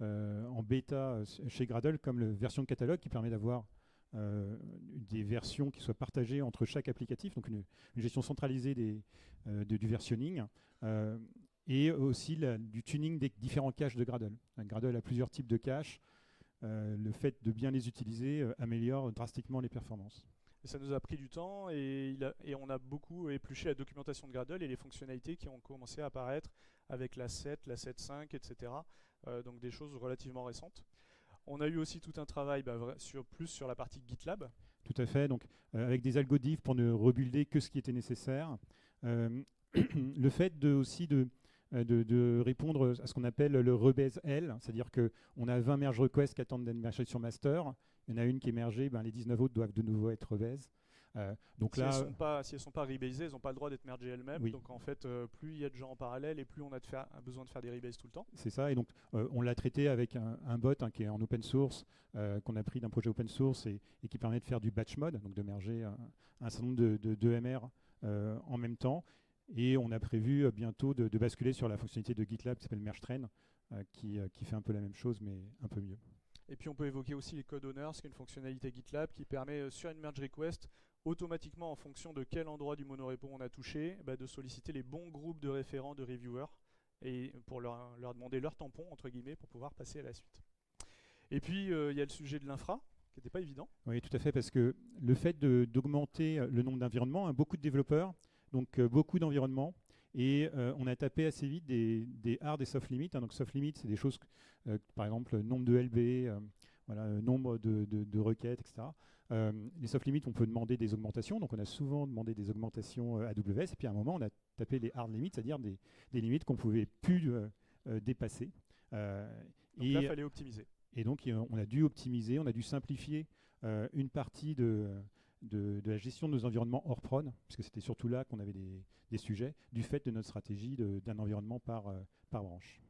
en bêta chez Gradle, comme la version de catalogue qui permet d'avoir des versions qui soient partagées entre chaque applicatif, donc une gestion centralisée du versionning, et aussi du tuning des différents caches de Gradle. Gradle a plusieurs types de caches. Le fait de bien les utiliser améliore drastiquement les performances. Et ça nous a pris du temps et on a beaucoup épluché la documentation de Gradle et les fonctionnalités qui ont commencé à apparaître avec la 7, la 7.5, etc. Donc des choses relativement récentes. On a eu aussi tout un travail plus sur la partie GitLab. Tout à fait, donc avec des algodiff pour ne rebuilder que ce qui était nécessaire. Le fait aussi de répondre à ce qu'on appelle le rebase L, c'est-à-dire qu'on a 20 merge requests qui attendent d'être mergés sur master, il y en a une qui est mergée, les 19 autres doivent de nouveau être rebase. Donc si elles ne sont pas rebasées, elles n'ont pas le droit d'être mergées elles-mêmes. Oui. Donc en fait, plus il y a de gens en parallèle et plus on a besoin de faire des rebases tout le temps. C'est ça, et donc on l'a traité avec un bot qui est en open source, qu'on a pris d'un projet open source et qui permet de faire du batch mode, donc de merger un certain nombre de MR en même temps. Et on a prévu bientôt de basculer sur la fonctionnalité de GitLab qui s'appelle MergeTrain, qui fait un peu la même chose, mais un peu mieux. Et puis on peut évoquer aussi les code owners, qui est une fonctionnalité GitLab qui permet sur une merge request, automatiquement en fonction de quel endroit du monorepo on a touché, de solliciter les bons groupes de référents, de reviewers, et pour leur demander leur tampon, entre guillemets, pour pouvoir passer à la suite. Et puis il y a le sujet de l'infra, qui n'était pas évident. Oui, tout à fait, parce que le fait d'augmenter le nombre d'environnements, beaucoup de développeurs, donc beaucoup d'environnements, et on a tapé assez vite des hard et soft limits. Donc soft limits, c'est des choses, par exemple, nombre de LB, nombre de requêtes, etc. Les soft limits, on peut demander des augmentations. Donc on a souvent demandé des augmentations AWS. Et puis à un moment, on a tapé les hard limits, c'est-à-dire des limites qu'on ne pouvait plus dépasser. Donc là, il fallait optimiser. Et donc on a dû optimiser, on a dû simplifier une partie de la gestion de nos environnements hors prod, puisque c'était surtout là qu'on avait des sujets, du fait de notre stratégie d'un environnement par branche.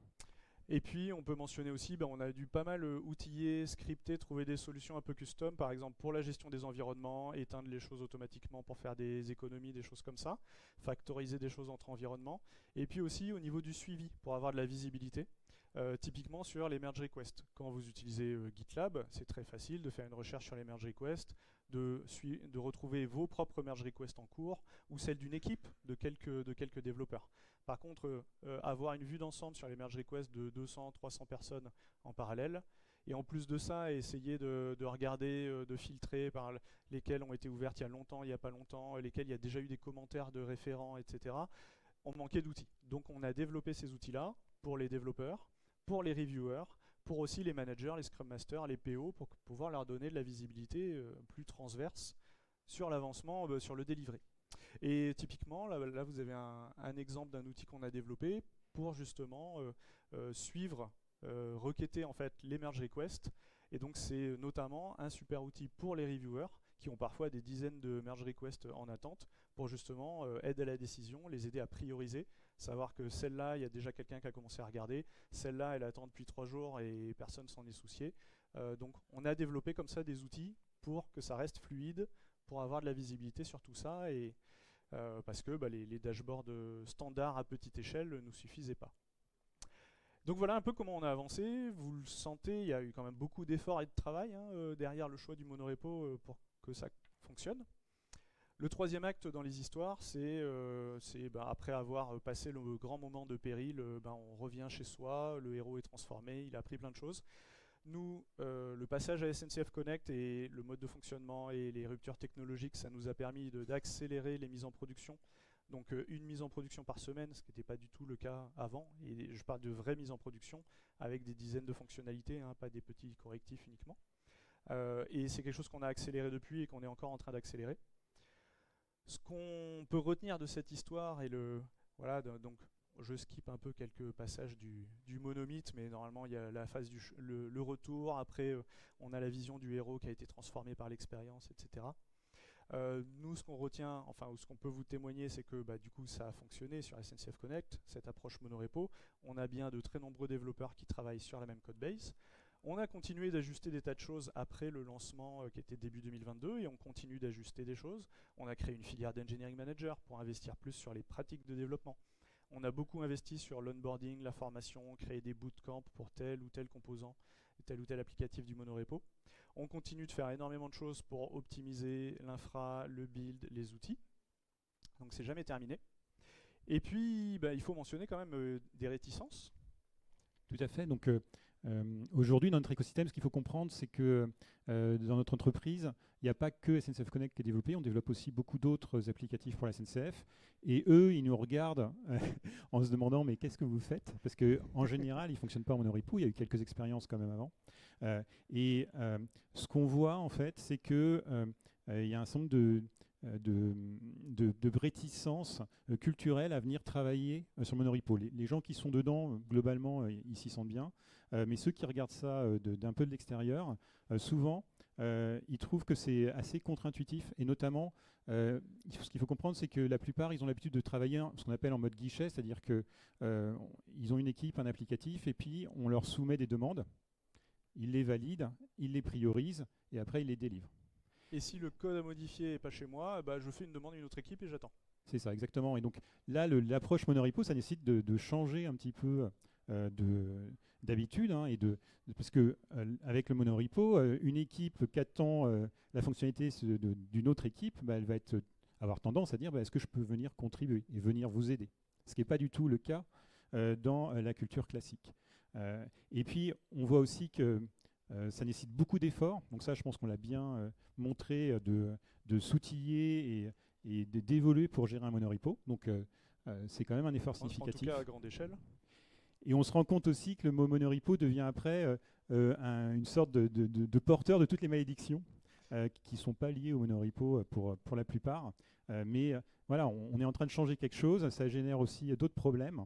Et puis on peut mentionner aussi, on a dû pas mal outiller, scripter, trouver des solutions un peu custom, par exemple pour la gestion des environnements, éteindre les choses automatiquement pour faire des économies, des choses comme ça, factoriser des choses entre environnements, et puis aussi au niveau du suivi, pour avoir de la visibilité. Typiquement sur les merge requests. Quand vous utilisez GitLab, c'est très facile de faire une recherche sur les merge requests, de retrouver vos propres merge requests en cours ou celles d'une équipe de quelques développeurs. Par contre, avoir une vue d'ensemble sur les merge requests de 200-300 personnes en parallèle, et en plus de ça, essayer de regarder, de filtrer par lesquelles ont été ouvertes il y a longtemps, il n'y a pas longtemps, lesquelles il y a déjà eu des commentaires de référents, etc. On manquait d'outils. Donc on a développé ces outils-là pour les développeurs, pour les reviewers, pour aussi les managers, les scrum masters, les PO, pour pouvoir leur donner de la visibilité plus transverse sur l'avancement, sur le délivré. Et typiquement, là vous avez un exemple d'un outil qu'on a développé pour justement suivre, requêter en fait les merge requests. Et donc c'est notamment un super outil pour les reviewers qui ont parfois des dizaines de merge requests en attente pour justement aider à la décision, les aider à prioriser, savoir que celle-là, il y a déjà quelqu'un qui a commencé à regarder, celle-là, elle attend depuis 3 jours et personne s'en est soucié. Donc on a développé comme ça des outils pour que ça reste fluide, pour avoir de la visibilité sur tout ça, et parce que les dashboards standards à petite échelle ne nous suffisaient pas. Donc voilà un peu comment on a avancé. Vous le sentez, il y a eu quand même beaucoup d'efforts et de travail derrière le choix du monorepo pour que ça fonctionne. Le troisième acte dans les histoires, c'est après avoir passé le grand moment de péril, on revient chez soi, le héros est transformé, il a appris plein de choses. Nous, le passage à SNCF Connect et le mode de fonctionnement et les ruptures technologiques, ça nous a permis d'accélérer les mises en production. Donc une mise en production par semaine, ce qui n'était pas du tout le cas avant. Et je parle de vraies mises en production avec des dizaines de fonctionnalités, pas des petits correctifs uniquement. Et c'est quelque chose qu'on a accéléré depuis et qu'on est encore en train d'accélérer. Ce qu'on peut retenir de cette histoire et donc je skip un peu quelques passages du monomythe, mais normalement il y a la phase le retour, après on a la vision du héros qui a été transformé par l'expérience, etc. Nous, ce qu'on retient, ou ce qu'on peut vous témoigner, c'est que du coup ça a fonctionné sur SNCF Connect, cette approche monorepo. On a bien de très nombreux développeurs qui travaillent sur la même codebase. On a continué d'ajuster des tas de choses après le lancement qui était début 2022 et on continue d'ajuster des choses. On a créé une filière d'engineering manager pour investir plus sur les pratiques de développement. On a beaucoup investi sur l'onboarding, la formation, créer des bootcamps pour tel ou tel composant, tel ou tel applicatif du monorepo. On continue de faire énormément de choses pour optimiser l'infra, le build, les outils. Donc c'est jamais terminé. Et puis il faut mentionner quand même des réticences. Tout à fait. Donc aujourd'hui, dans notre écosystème, ce qu'il faut comprendre, c'est que dans notre entreprise, il n'y a pas que SNCF Connect qui est développé, on développe aussi beaucoup d'autres applicatifs pour la SNCF. Et eux, ils nous regardent en se demandant mais qu'est-ce que vous faites? Parce qu'en général, ils ne fonctionnent pas en monorepo, il y a eu quelques expériences quand même avant. Ce qu'on voit, en fait, c'est qu'il y a un certain nombre de réticences culturelles à venir travailler sur monorepo. Les gens qui sont dedans, globalement, ils s'y sentent bien. Mais ceux qui regardent ça d'un peu de l'extérieur, souvent, ils trouvent que c'est assez contre-intuitif. Et notamment, ce qu'il faut comprendre, c'est que la plupart, ils ont l'habitude de travailler ce qu'on appelle en mode guichet, c'est-à-dire qu'ils ont une équipe, un applicatif, et puis on leur soumet des demandes, ils les valident, ils les priorisent, et après, ils les délivrent. Et si le code à modifier n'est pas chez moi, je fais une demande à une autre équipe et j'attends. C'est ça, exactement. Et donc là, l'approche monorepo, ça nécessite de changer un petit peu d'habitude, parce que avec le monorepo, une équipe qui attend la fonctionnalité d'une autre équipe, elle va avoir tendance à dire est-ce que je peux venir contribuer et venir vous aider, ce qui n'est pas du tout le cas dans la culture classique. Et puis on voit aussi que ça nécessite beaucoup d'efforts, donc ça je pense qu'on l'a bien montré, de s'outiller et d'évoluer pour gérer un monorepo. Donc c'est quand même un effort significatif. En tout cas à grande échelle. Et on se rend compte aussi que le mot monorepo devient après une sorte de porteur de toutes les malédictions qui ne sont pas liées au monorepo pour la plupart. Mais voilà, on est en train de changer quelque chose, ça génère aussi d'autres problèmes.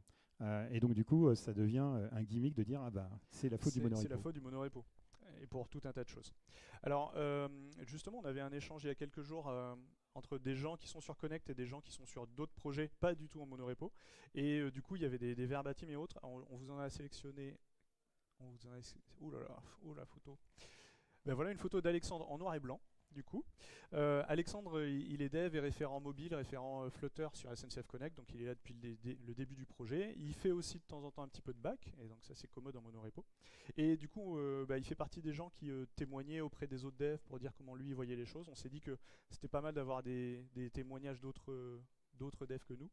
Et donc du coup, ça devient un gimmick de dire c'est la faute du monorepo. C'est la faute du monorepo. Et pour tout un tas de choses. Alors, justement, on avait un échange il y a quelques jours entre des gens qui sont sur Connect et des gens qui sont sur d'autres projets, pas du tout en monorepo. Et du coup, il y avait des verbatim et autres. On vous en a sélectionné. Ouh là là, oh la photo. Voilà une photo d'Alexandre en noir et blanc. Du coup, Alexandre, il est dev et référent mobile, référent Flutter sur SNCF Connect, donc il est là depuis le début du projet. Il fait aussi de temps en temps un petit peu de back, et donc ça c'est commode en monorepo. Et du coup, il fait partie des gens qui témoignaient auprès des autres devs pour dire comment lui il voyait les choses. On s'est dit que c'était pas mal d'avoir des témoignages d'autres devs que nous.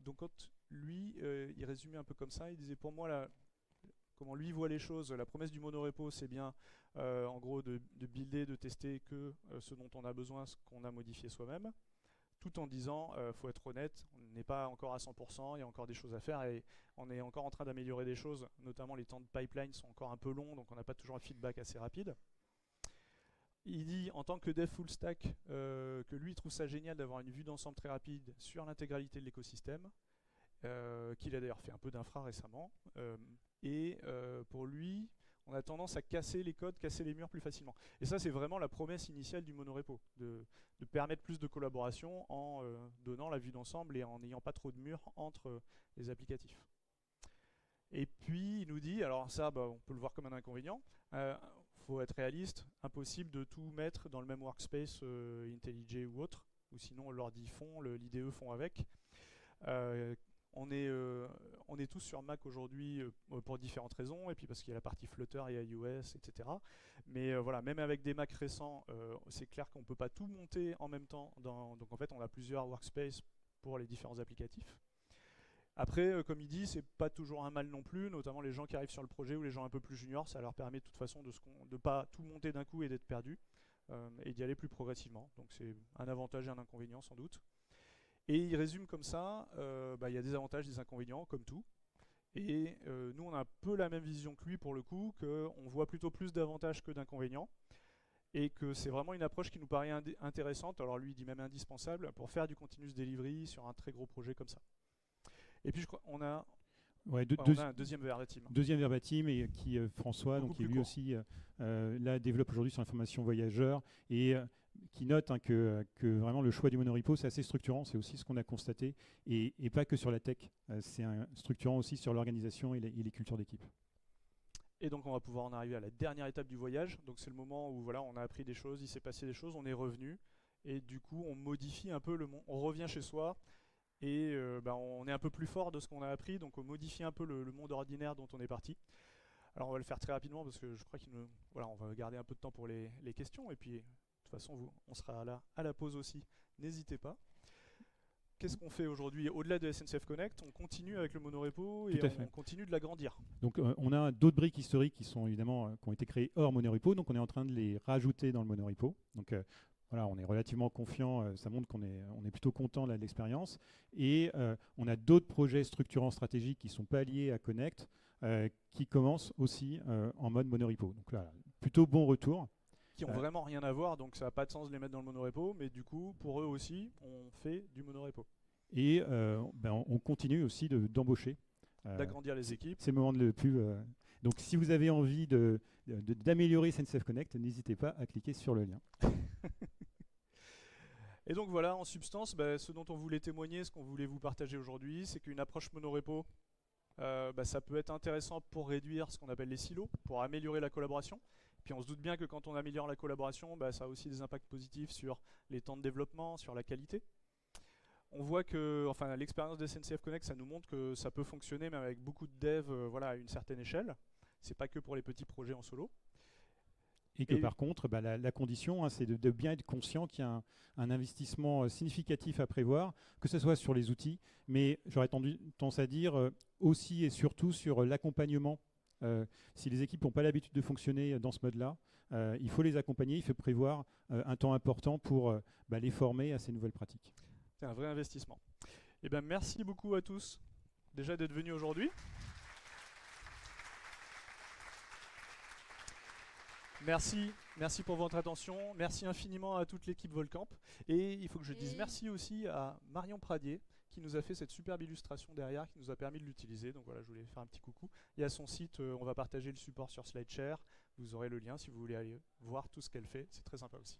Donc quand lui, il résumait un peu comme ça, il disait pour moi comment lui voit les choses, la promesse du monorepo, c'est bien en gros de builder, de tester que ce dont on a besoin, ce qu'on a modifié soi-même, tout en disant, faut être honnête, on n'est pas encore à 100%, il y a encore des choses à faire et on est encore en train d'améliorer des choses, notamment les temps de pipeline sont encore un peu longs, donc on n'a pas toujours un feedback assez rapide. il dit en tant que dev full stack que lui il trouve ça génial d'avoir une vue d'ensemble très rapide sur l'intégralité de l'écosystème, qu'il a d'ailleurs fait un peu d'infra récemment, et pour lui on a tendance à casser les codes, casser les murs plus facilement. Et ça c'est vraiment la promesse initiale du monorepo, de permettre plus de collaboration en donnant la vue d'ensemble et en n'ayant pas trop de murs entre les applicatifs. Et puis il nous dit, alors ça on peut le voir comme un inconvénient, faut être réaliste, impossible de tout mettre dans le même workspace IntelliJ ou autre, ou sinon l'ordi fond, l'IDE fond avec. On est tous sur Mac aujourd'hui pour différentes raisons, et puis parce qu'il y a la partie Flutter et iOS, etc. Mais voilà, même avec des Mac récents, c'est clair qu'on ne peut pas tout monter en même temps. Donc en fait, on a plusieurs workspaces pour les différents applicatifs. Après, comme il dit, c'est pas toujours un mal non plus, notamment les gens qui arrivent sur le projet ou les gens un peu plus juniors, ça leur permet de toute façon de ne pas tout monter d'un coup et d'être perdu, et d'y aller plus progressivement. Donc c'est un avantage et un inconvénient sans doute. Et il résume comme ça, il y a des avantages, des inconvénients, comme tout. Et nous, on a un peu la même vision que lui pour le coup, qu'on voit plutôt plus d'avantages que d'inconvénients, et que c'est vraiment une approche qui nous paraît intéressante, alors lui il dit même indispensable, pour faire du continuous delivery sur un très gros projet comme ça. Et puis je crois on a un deuxième verbatim. Deuxième verbatim, et qui François, donc, qui lui court. Aussi là, développe aujourd'hui sur l'information voyageur, et qui note que vraiment le choix du monorepo, c'est assez structurant, c'est aussi ce qu'on a constaté, et pas que sur la tech, c'est structurant aussi sur l'organisation et les cultures d'équipe. Et donc on va pouvoir en arriver à la dernière étape du voyage, donc c'est le moment où voilà, on a appris des choses, il s'est passé des choses, on est revenu, et du coup on modifie un peu le monde, on revient chez soi, et on est un peu plus fort de ce qu'on a appris, donc on modifie un peu le monde ordinaire dont on est parti. Alors on va le faire très rapidement parce que je crois on va garder un peu de temps pour les questions, et puis de toute façon on sera là à la pause aussi, n'hésitez pas. Qu'est-ce qu'on fait aujourd'hui? Au-delà de SNCF Connect, on continue avec le monorepo et on continue de l'agrandir. Donc on a d'autres briques historiques qui sont évidemment qui ont été créées hors monorepo, donc on est en train de les rajouter dans le monorepo. Donc voilà, on est relativement confiant, ça montre qu'on est plutôt content de l'expérience. Et on a d'autres projets structurants stratégiques qui ne sont pas liés à Connect, qui commencent aussi en mode monorepo. Donc là, plutôt bon retour. Qui n'ont vraiment rien à voir, donc ça n'a pas de sens de les mettre dans le monorepo, mais du coup, pour eux aussi, on fait du monorepo. Et on continue aussi d'embaucher. D'agrandir les équipes. C'est le moment de le plus... Donc si vous avez envie d'améliorer SNCF Connect, n'hésitez pas à cliquer sur le lien. Et donc voilà, en substance, ce dont on voulait témoigner, ce qu'on voulait vous partager aujourd'hui, c'est qu'une approche monorepo, ça peut être intéressant pour réduire ce qu'on appelle les silos, pour améliorer la collaboration. Puis on se doute bien que quand on améliore la collaboration, ça a aussi des impacts positifs sur les temps de développement, sur la qualité. On voit que l'expérience de SNCF Connect, ça nous montre que ça peut fonctionner même avec beaucoup de devs à une certaine échelle. C'est pas que pour les petits projets en solo. Et que par contre, la condition, c'est de bien être conscient qu'il y a un investissement significatif à prévoir, que ce soit sur les outils, mais j'aurais tendance à dire aussi et surtout sur l'accompagnement. Si les équipes n'ont pas l'habitude de fonctionner dans ce mode-là, il faut les accompagner, il faut prévoir un temps important pour les former à ces nouvelles pratiques. C'est un vrai investissement. Et merci beaucoup à tous déjà d'être venus aujourd'hui. Merci pour votre attention. Merci infiniment à toute l'équipe Volcamp. Et il faut que je dise merci aussi à Marion Pradier qui nous a fait cette superbe illustration derrière, qui nous a permis de l'utiliser. Donc voilà, je voulais faire un petit coucou. Il y a son site, on va partager le support sur SlideShare. Vous aurez le lien si vous voulez aller voir tout ce qu'elle fait. C'est très sympa aussi.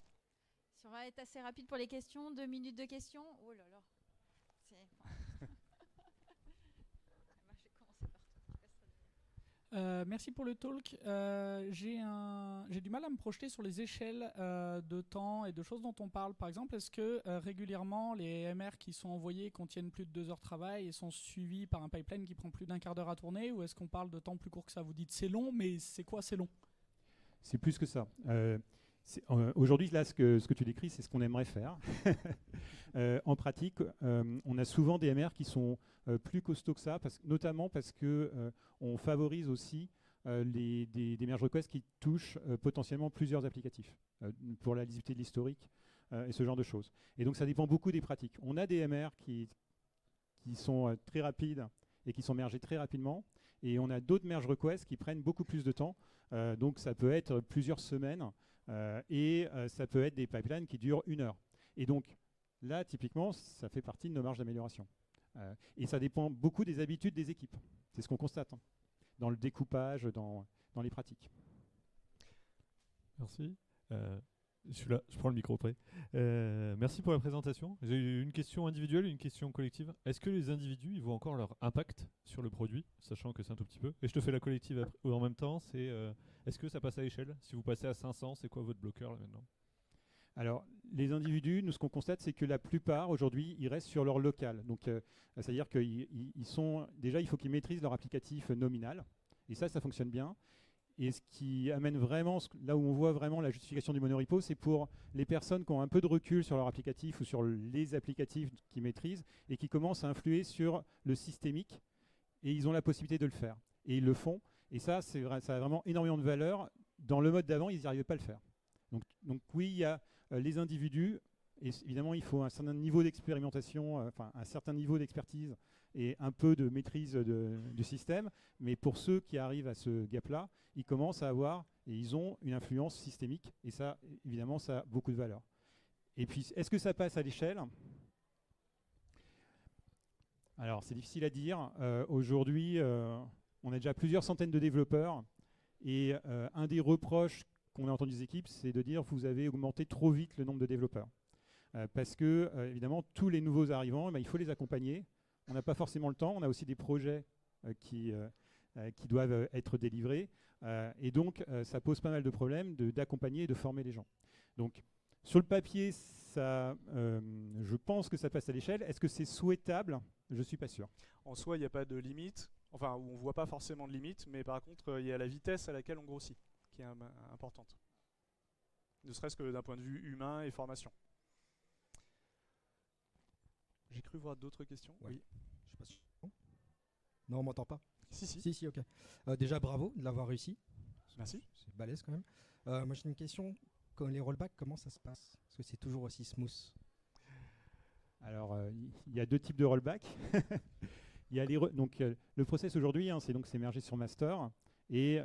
Si on va être assez rapide pour les questions, 2 minutes de questions. Oh là là. Merci pour le talk. J'ai du mal à me projeter sur les échelles de temps et de choses dont on parle. Par exemple, est-ce que régulièrement les MR qui sont envoyés contiennent plus de 2 heures de travail et sont suivis par un pipeline qui prend plus d'1 quart d'heure à tourner, ou est-ce qu'on parle de temps plus court que ça? Vous dites c'est long, mais c'est quoi c'est long? C'est plus que ça. Aujourd'hui, là, ce que tu décris, c'est ce qu'on aimerait faire. En pratique, on a souvent des MR qui sont plus costauds que ça, notamment parce qu'on favorise aussi des merge requests qui touchent potentiellement plusieurs applicatifs pour la lisibilité de l'historique et ce genre de choses. Et donc, ça dépend beaucoup des pratiques. On a des MR qui sont très rapides et qui sont mergés très rapidement, et on a d'autres merge requests qui prennent beaucoup plus de temps. Donc, ça peut être plusieurs semaines Ça peut être des pipelines qui durent 1 heure. Et donc, là, typiquement, ça fait partie de nos marges d'amélioration. Et ça dépend beaucoup des habitudes des équipes. C'est ce qu'on constate, hein, dans le découpage, dans les pratiques. Merci. Je suis là, je prends le micro près. Merci pour la présentation. J'ai eu une question individuelle et une question collective. Est-ce que les individus ils voient encore leur impact sur le produit, sachant que c'est un tout petit peu? Et je te fais la collective en même temps. Est-ce que ça passe à l'échelle? Si vous passez à 500, c'est quoi votre bloqueur là, maintenant? Alors, les individus, nous, ce qu'on constate, c'est que la plupart, aujourd'hui, ils restent sur leur local. Donc, c'est-à-dire qu'il faut qu'ils maîtrisent leur applicatif nominal. Et ça fonctionne bien. Et ce qui amène vraiment, là où on voit vraiment la justification du monorepo, c'est pour les personnes qui ont un peu de recul sur leur applicatif ou sur les applicatifs qu'ils maîtrisent et qui commencent à influer sur le systémique. Et ils ont la possibilité de le faire. Et ils le font. Et ça a vraiment énormément de valeur. Dans le mode d'avant, ils n'y arrivaient pas à le faire. Donc oui, il y a les individus. Et évidemment, il faut un certain niveau d'expérimentation, un certain niveau d'expertise et un peu de maîtrise du système. Mais pour ceux qui arrivent à ce gap-là, ils commencent à avoir, et ils ont une influence systémique. Et ça, évidemment, ça a beaucoup de valeur. Et puis, est-ce que ça passe à l'échelle? Alors, c'est difficile à dire. Aujourd'hui, on a déjà plusieurs centaines de développeurs. Et un des reproches qu'on a entendu des équipes, c'est de dire vous avez augmenté trop vite le nombre de développeurs. Parce que, évidemment, tous les nouveaux arrivants, il faut les accompagner. On n'a pas forcément le temps. On a aussi des projets qui doivent être délivrés. Et donc, ça pose pas mal de problèmes d'accompagner et de former les gens. Donc, sur le papier, je pense que ça passe à l'échelle. Est-ce que c'est souhaitable? Je ne suis pas sûr. En soi, il n'y a pas de limite. Enfin, on ne voit pas forcément de limite. Mais par contre, il y a la vitesse à laquelle on grossit, qui est importante. Ne serait-ce que d'un point de vue humain et formation. J'ai cru voir d'autres questions. Ouais. Oui. Je sais pas si... Non, on m'entend pas. Si. Ok. Déjà, bravo de l'avoir réussi. Merci. C'est balèze quand même. Moi, j'ai une question. Quand les rollbacks, comment ça se passe? Est-ce que c'est toujours aussi smooth? Alors, il y a deux types de rollback. Il y a le process aujourd'hui, c'est mergé sur master. Et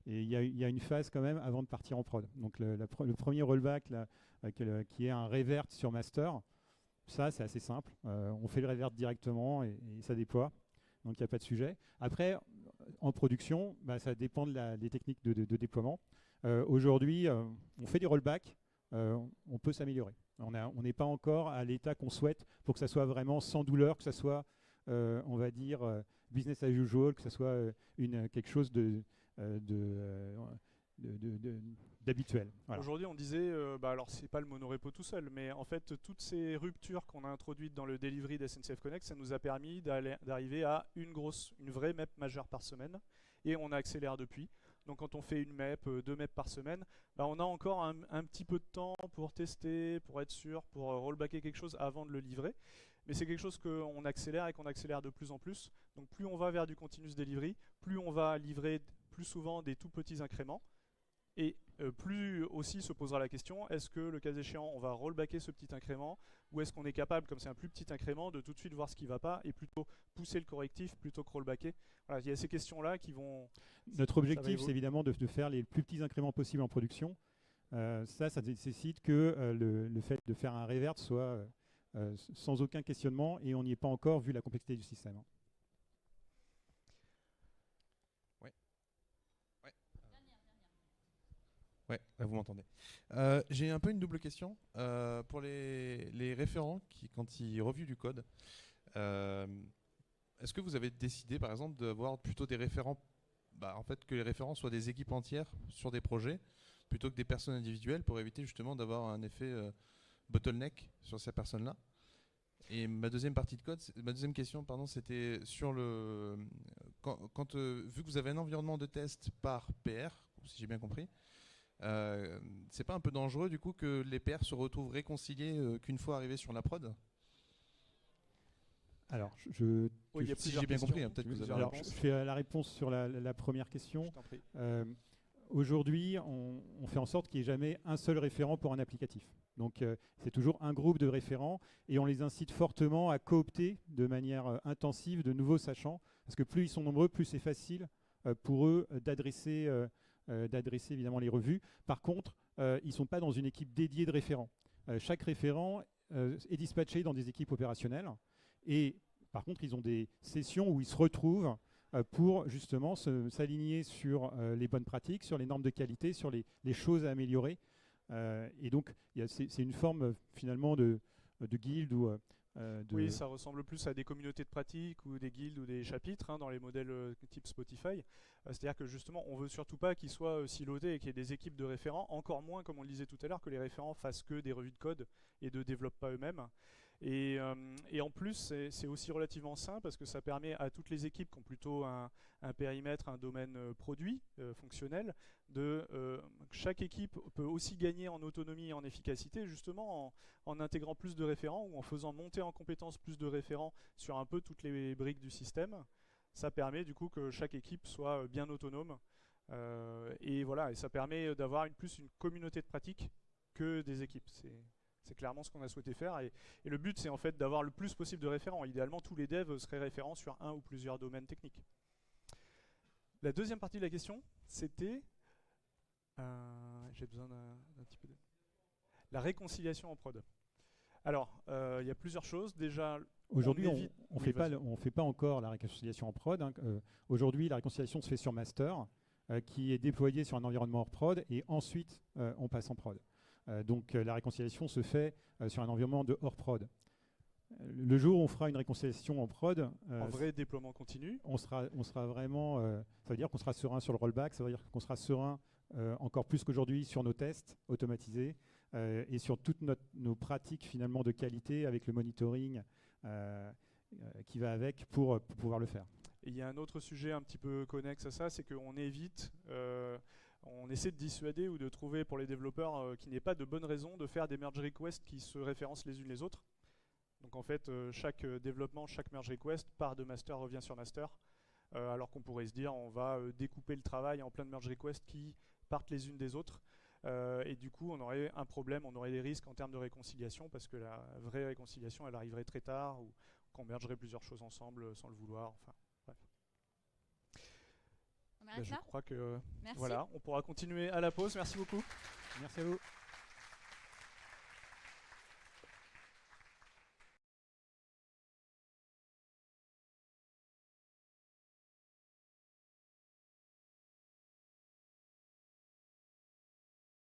il y a une phase quand même avant de partir en prod. Donc, le premier rollback, là, qui est un revert sur master, ça, c'est assez simple. On fait le revert directement et ça déploie. Donc, il n'y a pas de sujet. Après, en production, ça dépend des techniques de déploiement. Aujourd'hui, on fait des rollbacks. On peut s'améliorer. On n'est pas encore à l'état qu'on souhaite pour que ça soit vraiment sans douleur, que ça soit, on va dire, business as usual, que ça soit quelque chose d'habituel. Voilà. Aujourd'hui, on disait, alors c'est pas le monorepo tout seul, mais en fait, toutes ces ruptures qu'on a introduites dans le delivery d'SNCF Connect, ça nous a permis d'arriver à une vraie map majeure par semaine, et on accélère depuis. Donc quand on fait une map, 2 maps par semaine, on a encore un petit peu de temps pour tester, pour être sûr, pour rollbacker quelque chose avant de le livrer. Mais c'est quelque chose qu'on accélère et qu'on accélère de plus en plus. Donc plus on va vers du continuous delivery, plus on va livrer plus souvent des tout petits incréments. Et plus aussi se posera la question, est-ce que le cas échéant, on va rollbacker ce petit incrément, ou est-ce qu'on est capable, comme c'est un plus petit incrément, de tout de suite voir ce qui ne va pas et plutôt pousser le correctif plutôt que rollbacker. Voilà, il y a ces questions-là qui vont... Notre objectif, c'est évidemment de faire les plus petits incréments possibles en production. Ça nécessite que le fait de faire un revert soit sans aucun questionnement, et on n'y est pas encore vu la complexité du système. Ouais, là vous m'entendez. J'ai un peu une double question. Pour les référents quand ils reviewent du code, est-ce que vous avez décidé par exemple d'avoir plutôt des référents, en fait que les référents soient des équipes entières sur des projets plutôt que des personnes individuelles pour éviter justement d'avoir un effet bottleneck sur ces personnes-là? Et ma deuxième question, c'était sur le vu que vous avez un environnement de test par PR, si j'ai bien compris. C'est pas un peu dangereux du coup que les pairs se retrouvent réconciliés qu'une fois arrivés sur la prod? Alors, il y a si j'ai bien compris, peut-être que vous avez la alors, réponse. je fais la réponse sur la première question. Aujourd'hui, on fait en sorte qu'il n'y ait jamais un seul référent pour un applicatif. Donc, c'est toujours un groupe de référents et on les incite fortement à coopter de manière intensive de nouveaux sachants, parce que plus ils sont nombreux, plus c'est facile pour eux d'adresser d'adresser évidemment les revues. Par contre, ils ne sont pas dans une équipe dédiée de référents. Chaque référent est dispatché dans des équipes opérationnelles. Et par contre, ils ont des sessions où ils se retrouvent pour justement s'aligner sur les bonnes pratiques, sur les normes de qualité, sur les choses à améliorer. Et donc, c'est une forme finalement de guilde ou Oui, ça ressemble plus à des communautés de pratique ou des guildes ou des chapitres dans les modèles type Spotify. C'est-à-dire que justement, on veut surtout pas qu'ils soient silotés et qu'il y ait des équipes de référents, encore moins, comme on le disait tout à l'heure, que les référents fassent que des revues de code et ne développent pas eux-mêmes. Et en plus, c'est aussi relativement sain parce que ça permet à toutes les équipes qui ont plutôt un périmètre, un domaine produit, fonctionnel, chaque équipe peut aussi gagner en autonomie et en efficacité justement en intégrant plus de référents ou en faisant monter en compétence plus de référents sur un peu toutes les briques du système. Ça permet du coup que chaque équipe soit bien autonome. Et voilà, et ça permet d'avoir plus une communauté de pratique que des équipes. C'est clairement ce qu'on a souhaité faire. Et le but, c'est en fait d'avoir le plus possible de référents. Idéalement, tous les devs seraient référents sur un ou plusieurs domaines techniques. La deuxième partie de la question, c'était... j'ai besoin d'un petit peu de... La réconciliation en prod. Alors, il y a plusieurs choses. Déjà, aujourd'hui, on ne fait pas encore la réconciliation en prod. Aujourd'hui, la réconciliation se fait sur master, qui est déployé sur un environnement hors prod, et ensuite, on passe en prod. Donc la réconciliation se fait sur un environnement de hors prod. Le jour où on fera une réconciliation en prod, en vrai déploiement continu, on sera vraiment, ça veut dire qu'on sera serein sur le rollback, ça veut dire qu'on sera serein encore plus qu'aujourd'hui sur nos tests automatisés et sur toutes nos pratiques finalement de qualité avec le monitoring qui va avec pour pouvoir le faire. Et il y a un autre sujet un petit peu connexe à ça, c'est qu'on évite... on essaie de dissuader ou de trouver pour les développeurs qu'il n'y ait pas de bonne raison de faire des merge requests qui se référencent les unes les autres. Donc en fait, chaque développement, chaque merge request part de master, revient sur master, alors qu'on pourrait se dire on va découper le travail en plein de merge requests qui partent les unes des autres. Et du coup, on aurait un problème, on aurait des risques en termes de réconciliation parce que la vraie réconciliation, elle arriverait très tard ou qu'on mergerait plusieurs choses ensemble sans le vouloir. Enfin, bref. On arrête là ? Je crois que Merci. voilà, on pourra continuer à la pause. Merci beaucoup. Merci à vous.